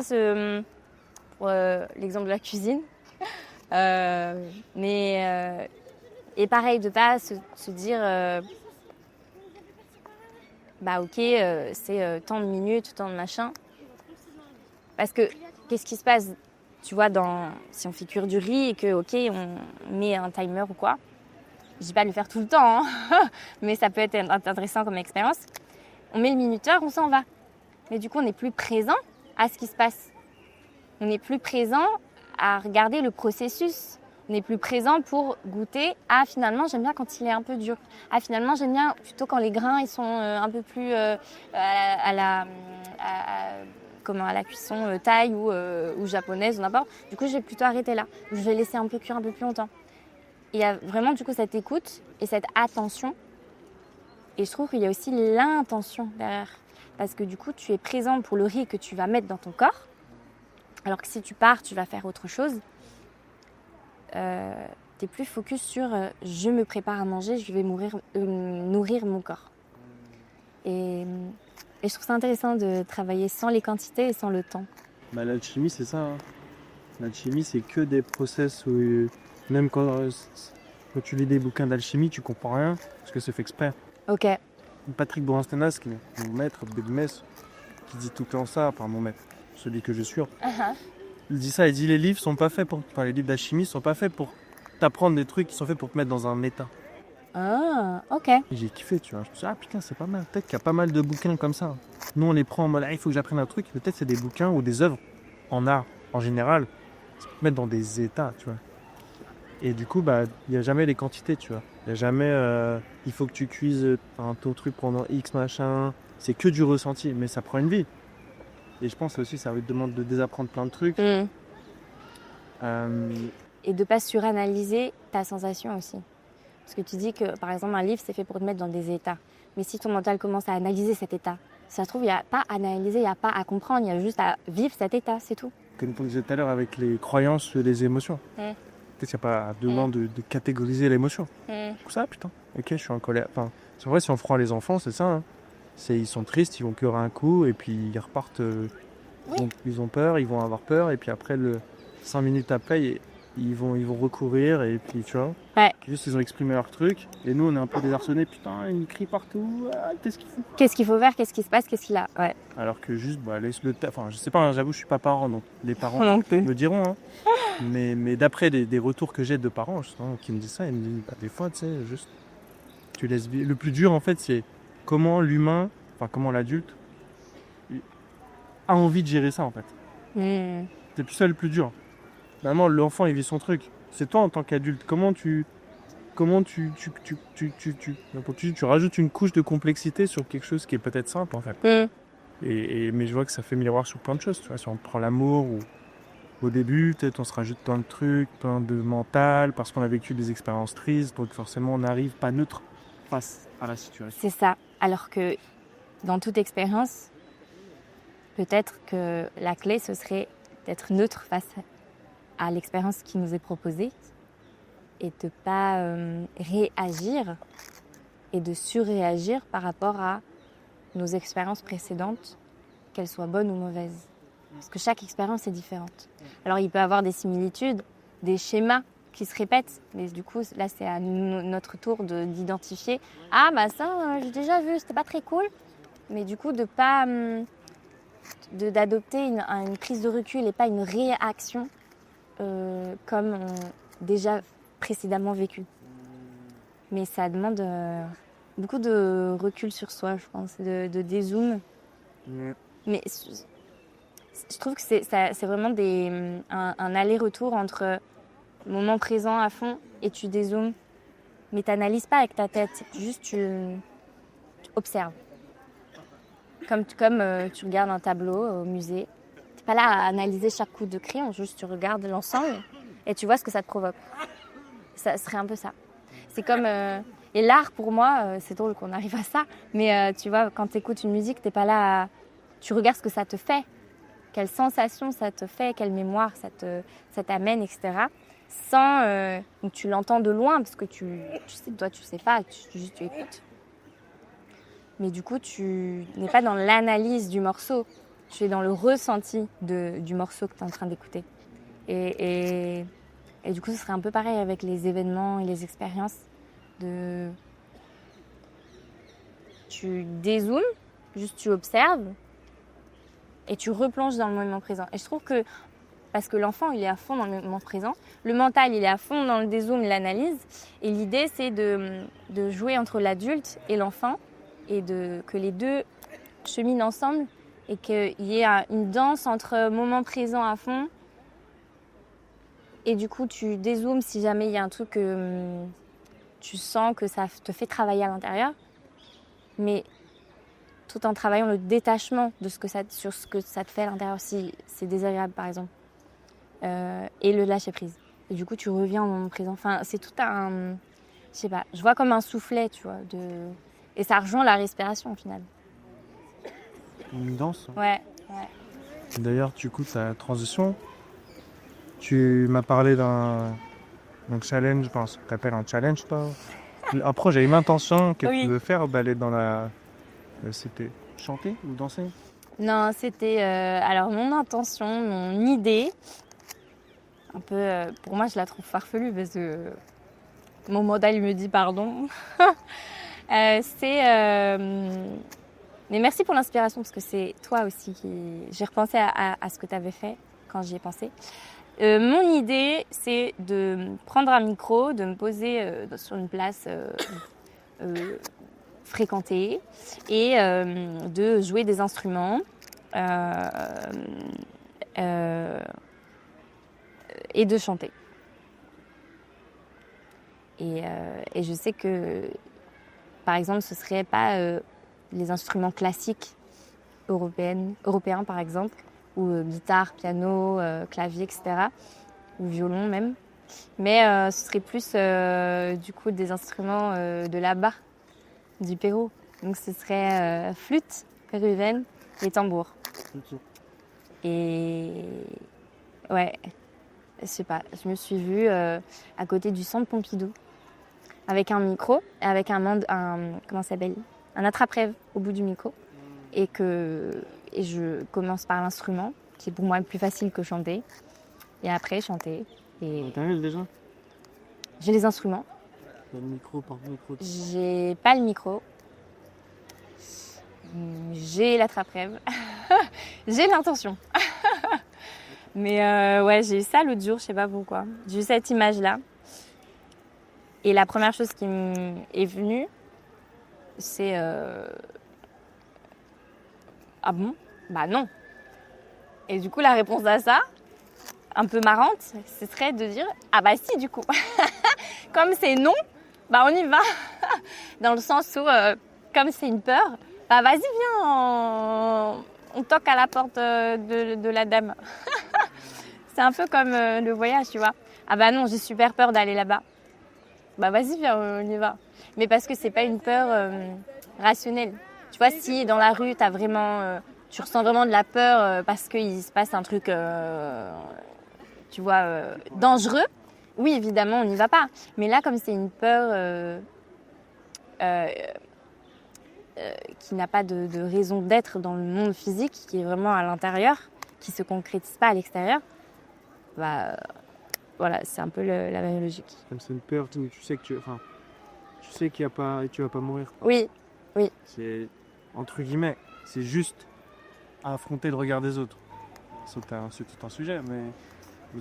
pour l'exemple de la cuisine, mais Et pareil, de pas se dire, bah ok, c'est tant de minutes, tant de machin. Parce que qu'est-ce qui se passe, tu vois, si on fait cuire du riz et que, ok, on met un timer ou quoi. Je dis pas de le faire tout le temps, hein, mais ça peut être intéressant comme expérience. On met le minuteur, on s'en va. Mais du coup, on n'est plus présent à ce qui se passe. On n'est plus présent à regarder le processus. On n'est plus présent pour goûter. Ah, finalement, j'aime bien quand il est un peu dur. Ah, finalement, j'aime bien plutôt quand les grains ils sont un peu plus à la cuisson thaï ou japonaise ou n'importe. Du coup, je vais plutôt arrêter là. Je vais laisser un peu cuire un peu plus longtemps. Il y a vraiment du coup cette écoute et cette attention. Et je trouve qu'il y a aussi l'intention derrière. Parce que du coup, tu es présent pour le riz que tu vas mettre dans ton corps. Alors que si tu pars, tu vas faire autre chose. Tu es plus focus sur je me prépare à manger, je vais nourrir mon corps. Et je trouve ça intéressant de travailler sans les quantités et sans le temps. Bah, l'alchimie, c'est ça. Hein. L'alchimie, c'est que des process où, même quand tu lis des bouquins d'alchimie, tu comprends rien parce que c'est fait exprès. Ok. Patrick Bourrin-Stenas, qui est mon maître de Metz, qui dit tout le temps ça, par mon maître, celui que je suis. Il dit ça, il dit les livres sont pas faits les livres d'alchimie sont pas faits pour t'apprendre des trucs, qui sont faits pour te mettre dans un état. Ah, ok. Et j'ai kiffé, tu vois. Je me suis dit, ah putain, c'est pas mal. Peut-être qu'il y a pas mal de bouquins comme ça. Nous, on les prend en mode, il faut que j'apprenne un truc. Peut-être c'est des bouquins ou des œuvres en art, en général, qui te mettent dans des états, tu vois. Et du coup, bah, il n'y a jamais les quantités, tu vois. Il n'y a jamais, il faut que tu cuises ton truc pendant X machin. C'est que du ressenti, mais ça prend une vie. Et je pense aussi, ça demande de désapprendre plein de trucs. Et de pas suranalyser ta sensation aussi. Parce que tu dis que, par exemple, un livre, c'est fait pour te mettre dans des états. Mais si ton mental commence à analyser cet état, ça se trouve, il n'y a pas à analyser, il n'y a pas à comprendre, il y a juste à vivre cet état, c'est tout. Comme on disait tout à l'heure avec les croyances et les émotions. Peut-être qu'il n'y a pas besoin de catégoriser l'émotion. Ça, putain, ok, je suis en colère. Enfin, c'est vrai, si on prend les enfants, c'est ça. Hein. Ils sont tristes, ils vont pleurer un coup, et puis ils repartent. Ils ont peur, ils vont avoir peur, et puis après, 5 minutes après, ils vont recourir, et puis tu vois. Ouais. Juste, ils ont exprimé leur truc, et nous, on est un peu désarçonnés. Putain, ils crient partout. Qu'est-ce qu'il faut ? Qu'est-ce qu'il faut faire ? Qu'est-ce qui se passe ? Qu'est-ce qu'il a ? Ouais. Alors que juste, laisse le temps. Enfin, je sais pas, hein, j'avoue, je suis pas parent, donc les parents Non plus. me diront. Hein. Mais d'après des retours que j'ai de parents justement, qui me disent ça, ils me disent des fois, tu sais, juste, tu laisses vivre. Le plus dur, en fait, c'est comment l'humain, comment l'adulte a envie de gérer ça, en fait. C'est plus ça le plus dur. Normalement, l'enfant, il vit son truc. C'est toi, en tant qu'adulte, comment tu rajoutes une couche de complexité sur quelque chose qui est peut-être simple, en fait. Mais je vois que ça fait miroir sur plein de choses, tu vois. Si on prend l'amour ou au début, peut-être on se rajoute plein de trucs, plein de mental, parce qu'on a vécu des expériences tristes, donc forcément on n'arrive pas neutre face à la situation. C'est ça. Alors que dans toute expérience, peut-être que la clé, ce serait d'être neutre face à l'expérience qui nous est proposée et de ne pas réagir et de surréagir par rapport à nos expériences précédentes, qu'elles soient bonnes ou mauvaises. Parce que chaque expérience est différente. Alors, il peut y avoir des similitudes, des schémas qui se répètent, mais du coup, là, c'est à notre tour d'identifier. Ah, bah ça, j'ai déjà vu, c'était pas très cool. Mais du coup, d'adopter une prise de recul et pas une réaction comme déjà précédemment vécu. Mais ça demande beaucoup de recul sur soi, je pense, de dézoom. Mais je trouve que c'est vraiment un aller-retour entre moment présent à fond et tu dézoomes. Mais tu n'analyses pas avec ta tête, juste tu observes. Comme tu regardes un tableau au musée. Tu n'es pas là à analyser chaque coup de crayon, juste tu regardes l'ensemble et tu vois ce que ça te provoque. Ça serait un peu ça. C'est comme... et l'art, pour moi, c'est drôle qu'on arrive à ça, mais tu vois, quand tu écoutes une musique, tu n'es pas là à... Tu regardes ce que ça te fait. Quelle sensation ça te fait, quelle mémoire ça t'amène, etc. Donc tu l'entends de loin, parce que tu sais pas, tu écoutes. Mais du coup, tu n'es pas dans l'analyse du morceau, tu es dans le ressenti du morceau que tu es en train d'écouter. Et du coup, ce serait un peu pareil avec les événements et les expériences. Tu dézoomes, juste tu observes et tu replonges dans le moment présent. Et je trouve que, parce que l'enfant, il est à fond dans le moment présent, le mental, il est à fond dans le dézoom, l'analyse. Et l'idée, c'est de jouer entre l'adulte et l'enfant et que les deux cheminent ensemble et qu'il y ait une danse entre moment présent à fond. Et du coup, tu dézoomes si jamais il y a un truc que tu sens que ça te fait travailler à l'intérieur. Mais tout en travaillant le détachement sur ce que ça te fait à l'intérieur, si c'est désagréable par exemple, et le lâcher prise. Et du coup, tu reviens au moment présent. Enfin, c'est tout un, je sais pas, je vois comme un soufflet, tu vois, et ça rejoint la respiration au final. Une danse. Ouais. D'ailleurs, du coup, ta transition, tu m'as parlé d'un challenge, je pense. Tu appelles un challenge, toi. Après, j'ai une intention que Oui. tu veux faire, d'aller dans la... C'était chanter ou danser? Non, c'était alors mon intention, mon idée, un peu, pour moi, je la trouve farfelue parce que mon modèle il me dit pardon. Mais merci pour l'inspiration parce que c'est toi aussi j'ai repensé à ce que tu avais fait quand j'y ai pensé. Mon idée, c'est de prendre un micro, de me poser sur une place fréquentée et de jouer des instruments et de chanter. Et je sais que, par exemple, ce ne serait pas les instruments classiques européens, par exemple, ou guitare, piano, clavier, etc., ou violon même. Mais ce serait plus du coup des instruments de là-bas, du Pérou. Donc ce serait flûte péruvienne et tambour. Ok. Et ouais, je sais pas, je me suis vue à côté du centre Pompidou avec un micro, avec comment ça s'appelle, un attrape-rêve au bout du micro, et je commence par l'instrument, qui est pour moi le plus facile que chanter, et après chanter. Et T'arrives déjà? j'ai les instruments. Le micro par micro. J'ai pas le micro. J'ai l'attrape-rêve. J'ai l'intention. Mais ouais, j'ai eu ça l'autre jour, je sais pas pourquoi. J'ai eu cette image-là. Et la première chose qui m'est venue, c'est ah bon? Bah non. Et du coup, la réponse à ça, un peu marrante, ce serait de dire ah bah si du coup. Comme c'est non, bah on y va. Dans le sens où, comme c'est une peur, bah vas-y viens, on toque à la porte de la dame. C'est un peu comme le voyage, tu vois. Ah bah non, j'ai super peur d'aller là-bas. Bah vas-y viens, on y va. Mais parce que c'est pas une peur rationnelle. Tu vois, si dans la rue tu ressens vraiment de la peur parce qu'il se passe un truc, tu vois, dangereux, oui, évidemment, on n'y va pas. Mais là, comme c'est une peur qui n'a pas de raison d'être dans le monde physique, qui est vraiment à l'intérieur, qui ne se concrétise pas à l'extérieur, bah voilà, c'est un peu la même logique. Comme c'est une peur où tu sais que tu sais qu'il y a pas, tu vas pas mourir. Oui. C'est entre guillemets, c'est juste à affronter le regard des autres. C'est tout un sujet, mais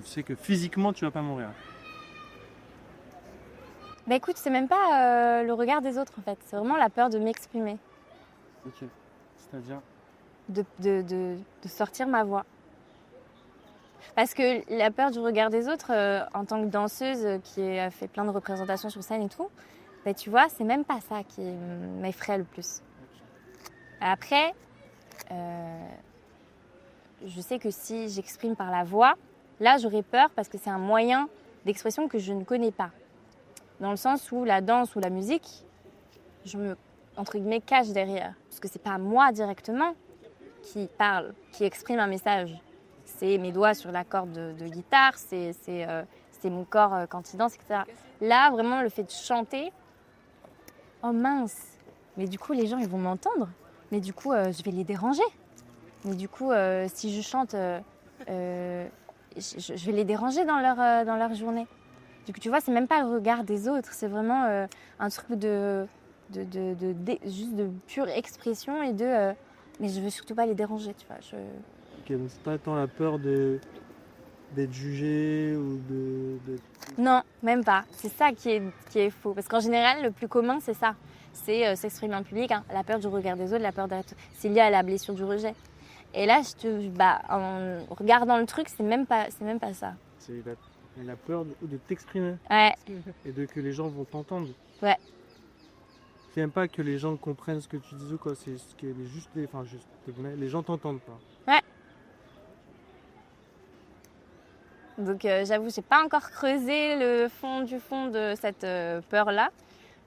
tu sais que physiquement tu vas pas mourir. Bah écoute, c'est même pas le regard des autres en fait, c'est vraiment la peur de m'exprimer, Ok. C'est-à-dire? de sortir ma voix. Parce que la peur du regard des autres, en tant que danseuse qui a fait plein de représentations sur scène et tout, bah tu vois, c'est même pas ça qui m'effraie le plus. Après, je sais que si j'exprime par la voix, là j'aurais peur parce que c'est un moyen d'expression que je ne connais pas. Dans le sens où la danse ou la musique, je me, entre guillemets, cache derrière. Parce que c'est pas moi directement qui parle, qui exprime un message. C'est mes doigts sur la corde de guitare, c'est mon corps quand il danse, etc. Là, vraiment, le fait de chanter, oh mince, mais du coup, les gens, ils vont m'entendre. Mais du coup, je vais les déranger. Mais du coup, si je chante, je vais les déranger dans leur journée. Donc tu vois, c'est même pas le regard des autres, c'est vraiment un truc juste de pure expression et mais je veux surtout pas les déranger, tu vois. Ok, donc c'est pas tant la peur d'être jugé ou Non, même pas. C'est ça qui est faux. Parce qu'en général, le plus commun, c'est ça. C'est s'exprimer en public, hein. La peur du regard des autres, la peur d'être... C'est lié à la blessure du rejet. Et là, en regardant le truc, c'est même pas ça. C'est la peur de t'exprimer Ouais, et de que les gens vont t'entendre. ouais. C'est même pas que les gens comprennent ce que tu dis ou quoi, c'est ce que les gens t'entendent pas. Ouais. Donc j'avoue, j'ai pas encore creusé le fond du fond de cette peur-là.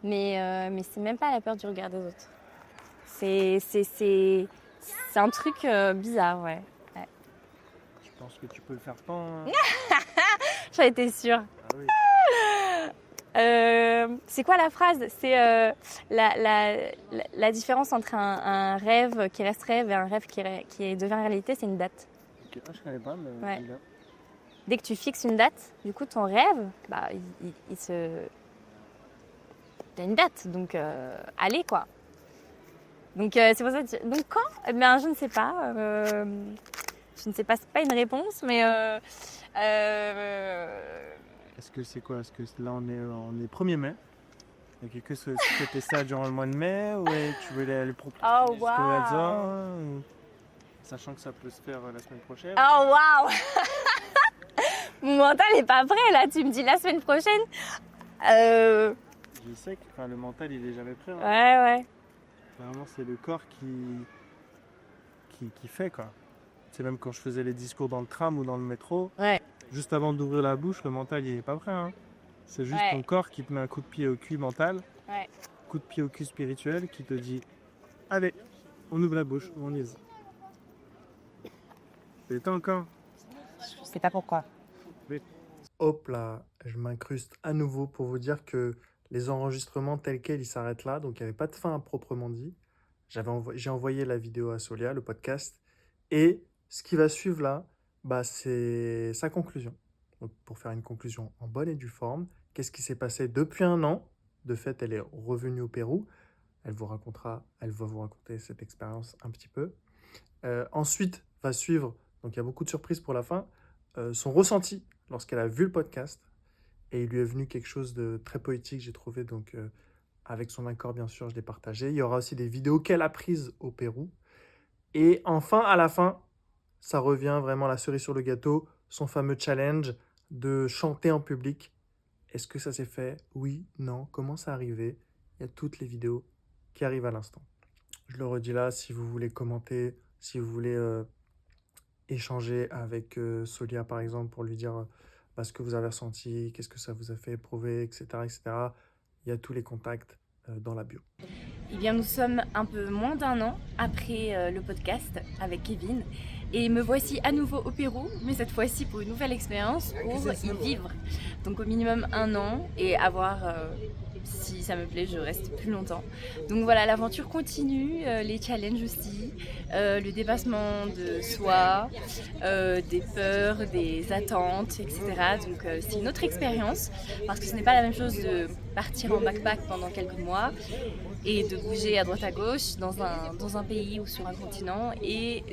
Mais c'est même pas la peur du regard des autres. C'est un truc bizarre, ouais. Je pense que tu peux le faire tant. J'en étais sûre. Ah oui. C'est quoi la phrase? C'est la différence entre un rêve qui reste rêve et un rêve qui devient réalité, c'est une date. Ok, je connais pas, mais Ouais. j'aime bien. Dès que tu fixes une date, du coup, ton rêve, t'as une date, donc allez, quoi. Donc c'est pour ça que donc quand? Eh bien, je ne sais pas. Je ne sais pas, c'est pas une réponse, mais Est-ce que c'est quoi? Est-ce que là on est 1er mai? Et que c'était ça durant le mois de mai ou tu veux aller proposer oh jusqu'au waouh! hasard, sachant que ça peut se faire la semaine prochaine? Oh waouh! Mon mental est pas prêt là, tu me dis la semaine prochaine. Je sais que le mental il est jamais prêt. Hein. Ouais. Vraiment c'est le corps qui fait quoi. C'est même quand je faisais les discours dans le tram ou dans le métro, Ouais. juste avant d'ouvrir la bouche, le mental il est pas prêt. Hein. C'est juste ton corps qui te met un coup de pied au cul mental, coup de pied au cul spirituel qui te dit allez, on ouvre la bouche, on y va. C'est temps encore. Je sais pas pourquoi. Hop là, je m'incruste à nouveau pour vous dire que les enregistrements tels quels, ils s'arrêtent là. Donc, il n'y avait pas de fin à proprement dit. J'ai envoyé la vidéo à Solia, le podcast. Et ce qui va suivre là, c'est sa conclusion. Donc, pour faire une conclusion en bonne et due forme, qu'est-ce qui s'est passé depuis 1 an? De fait, elle est revenue au Pérou. Elle va vous raconter cette expérience un petit peu. Ensuite, va suivre, donc il y a beaucoup de surprises pour la fin, son ressenti lorsqu'elle a vu le podcast. Et il lui est venu quelque chose de très poétique, j'ai trouvé. Donc, avec son accord, bien sûr, je l'ai partagé. Il y aura aussi des vidéos qu'elle a prises au Pérou. Et enfin, à la fin, ça revient vraiment la cerise sur le gâteau, son fameux challenge de chanter en public. Est-ce que ça s'est fait? Oui, non, comment ça arrivé? Il y a toutes les vidéos qui arrivent à l'instant. Je le redis là, si vous voulez commenter, si vous voulez échanger avec Solia, par exemple, pour lui dire ce que vous avez ressenti, qu'est-ce que ça vous a fait éprouver, etc., etc. Il y a tous les contacts dans la bio. Eh bien, nous sommes un peu moins d'1 an après le podcast avec Kevin. Et me voici à nouveau au Pérou, mais cette fois-ci pour une nouvelle expérience, pour y vivre. Donc au minimum 1 an et à voir si ça me plaît, je reste plus longtemps. Donc voilà, l'aventure continue, les challenges aussi, le dépassement de soi, des peurs, des attentes, etc. Donc c'est une autre expérience parce que ce n'est pas la même chose de partir en backpack pendant quelques mois et de bouger à droite à gauche dans un pays ou sur un continent et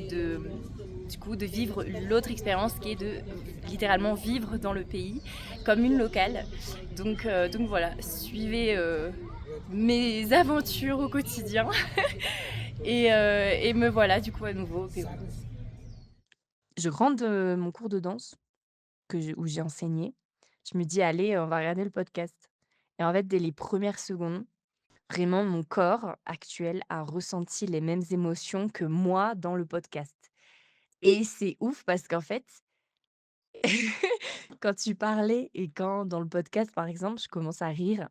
du coup de vivre l'autre expérience qui est de littéralement vivre dans le pays comme une locale. Donc voilà, suivez mes aventures au quotidien et me voilà du coup à nouveau au Pérou. Je rentre de mon cours de danse où j'ai enseigné. Je me dis allez, on va regarder le podcast. Et en fait, dès les premières secondes, vraiment mon corps actuel a ressenti les mêmes émotions que moi dans le podcast. Et c'est ouf parce qu'en fait, quand tu parlais et quand dans le podcast, par exemple, je commence à rire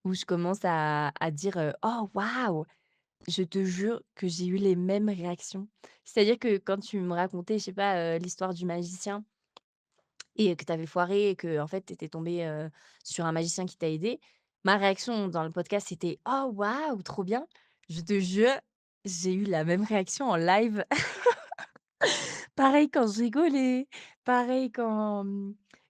ou je commence à dire oh waouh, je te jure que j'ai eu les mêmes réactions. C'est-à-dire que quand tu me racontais, je sais pas, l'histoire du magicien et que tu avais foiré et que en fait, tu étais tombé sur un magicien qui t'a aidé, ma réaction dans le podcast, c'était oh waouh, trop bien. Je te jure, j'ai eu la même réaction en live. Pareil quand je rigolais, pareil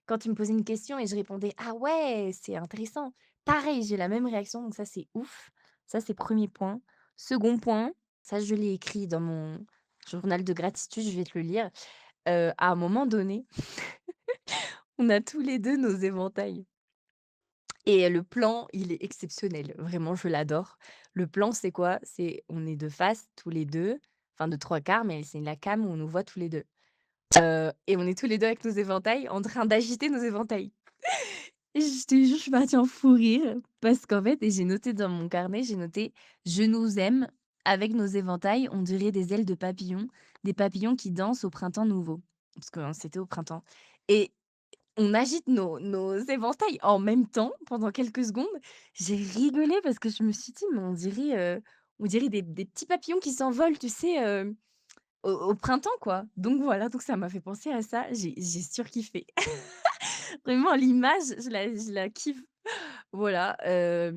quand il me posait une question et je répondais: «Ah ouais, c'est intéressant». Pareil, j'ai la même réaction, donc ça, c'est ouf. Ça, c'est premier point. Second point, ça, je l'ai écrit dans mon journal de gratitude, je vais te le lire. À un moment donné, on a tous les 2 nos éventails et le plan, il est exceptionnel. Vraiment, je l'adore. Le plan, c'est quoi? C'est on est de face tous les 2, enfin de 3/4, mais c'est la cam où on nous voit tous les 2. Et on est tous les 2 avec nos éventails en train d'agiter nos éventails. Et je te jure, je suis partie en fou rire parce qu'en fait et j'ai noté dans mon carnet, j'ai noté: «Je nous aime avec nos éventails, on dirait des ailes de papillons, des papillons qui dansent au printemps nouveau». Parce que, hein, c'était au printemps et on agite nos éventails en même temps pendant quelques secondes. J'ai rigolé parce que je me suis dit: «Mais on dirait des petits papillons qui s'envolent, tu sais, au printemps, quoi». Donc voilà, donc ça m'a fait penser à ça, j'ai surkiffé. Vraiment l'image, je la kiffe. Voilà, c'est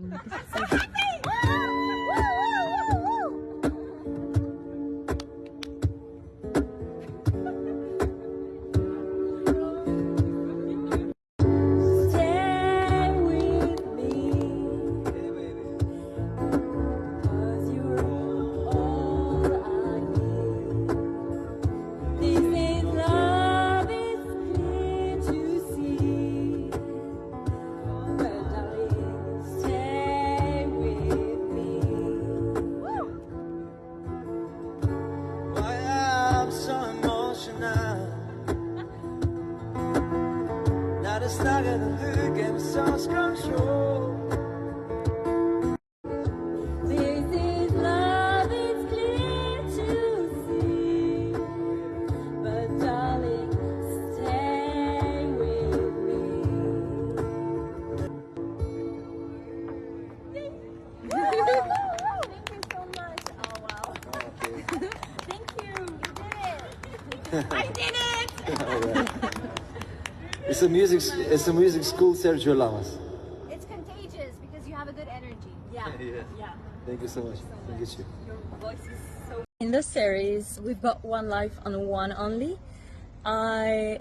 Stay with me, 'cause you're all I need. This is love, it's clear to see. But darling, stay with me. Why I'm so emotional. När det snarare ryggen som ska slå. This is love, it's clear to see. But darling, stay with me. Thank you so much. Oh wow. Thank you. You did it. I did it. It's a music school, Sergio Lamas. It's contagious because you have a good energy. Yeah. Yeah. Thank you so much. Thank you. Your voice is so. In this series, we've got one life and one only.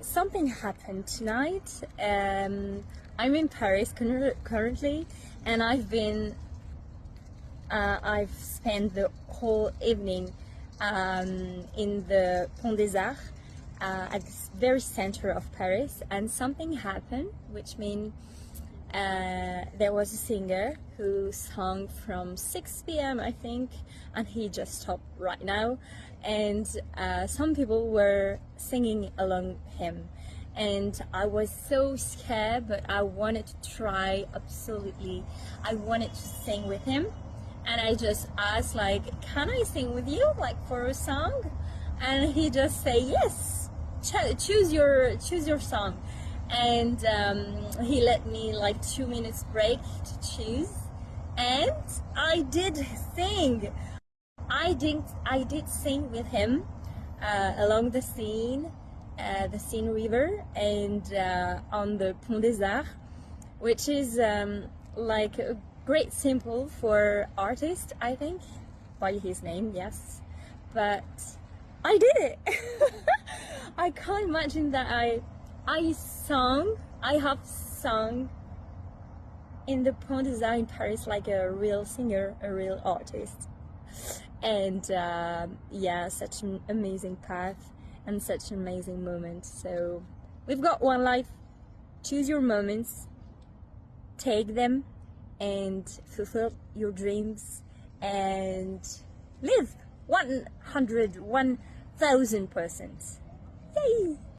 Something happened tonight. I'm in Paris currently, and I've spent the whole evening in the Pont des Arts at the very center of Paris, and something happened, which means there was a singer who sung from 6 p.m. I think, and he just stopped right now, and some people were singing along him, and I was so scared, but I wanted to try absolutely. I wanted to sing with him, and I just asked like, can I sing with you like for a song? And he just say yes, choose your song. And he let me like 2 minutes break to choose, and I did sing. I did sing with him along the Seine River, and on the Pont des Arts, which is like a great symbol for artist, I think, by his name, yes. But I did it. I can't imagine that I have sung in the Pont des Arts in Paris like a real singer, a real artist. And yeah, such an amazing path and such an amazing moment. So we've got one life. Choose your moments, take them, and fulfill your dreams, and live 100, 1000%. Yay!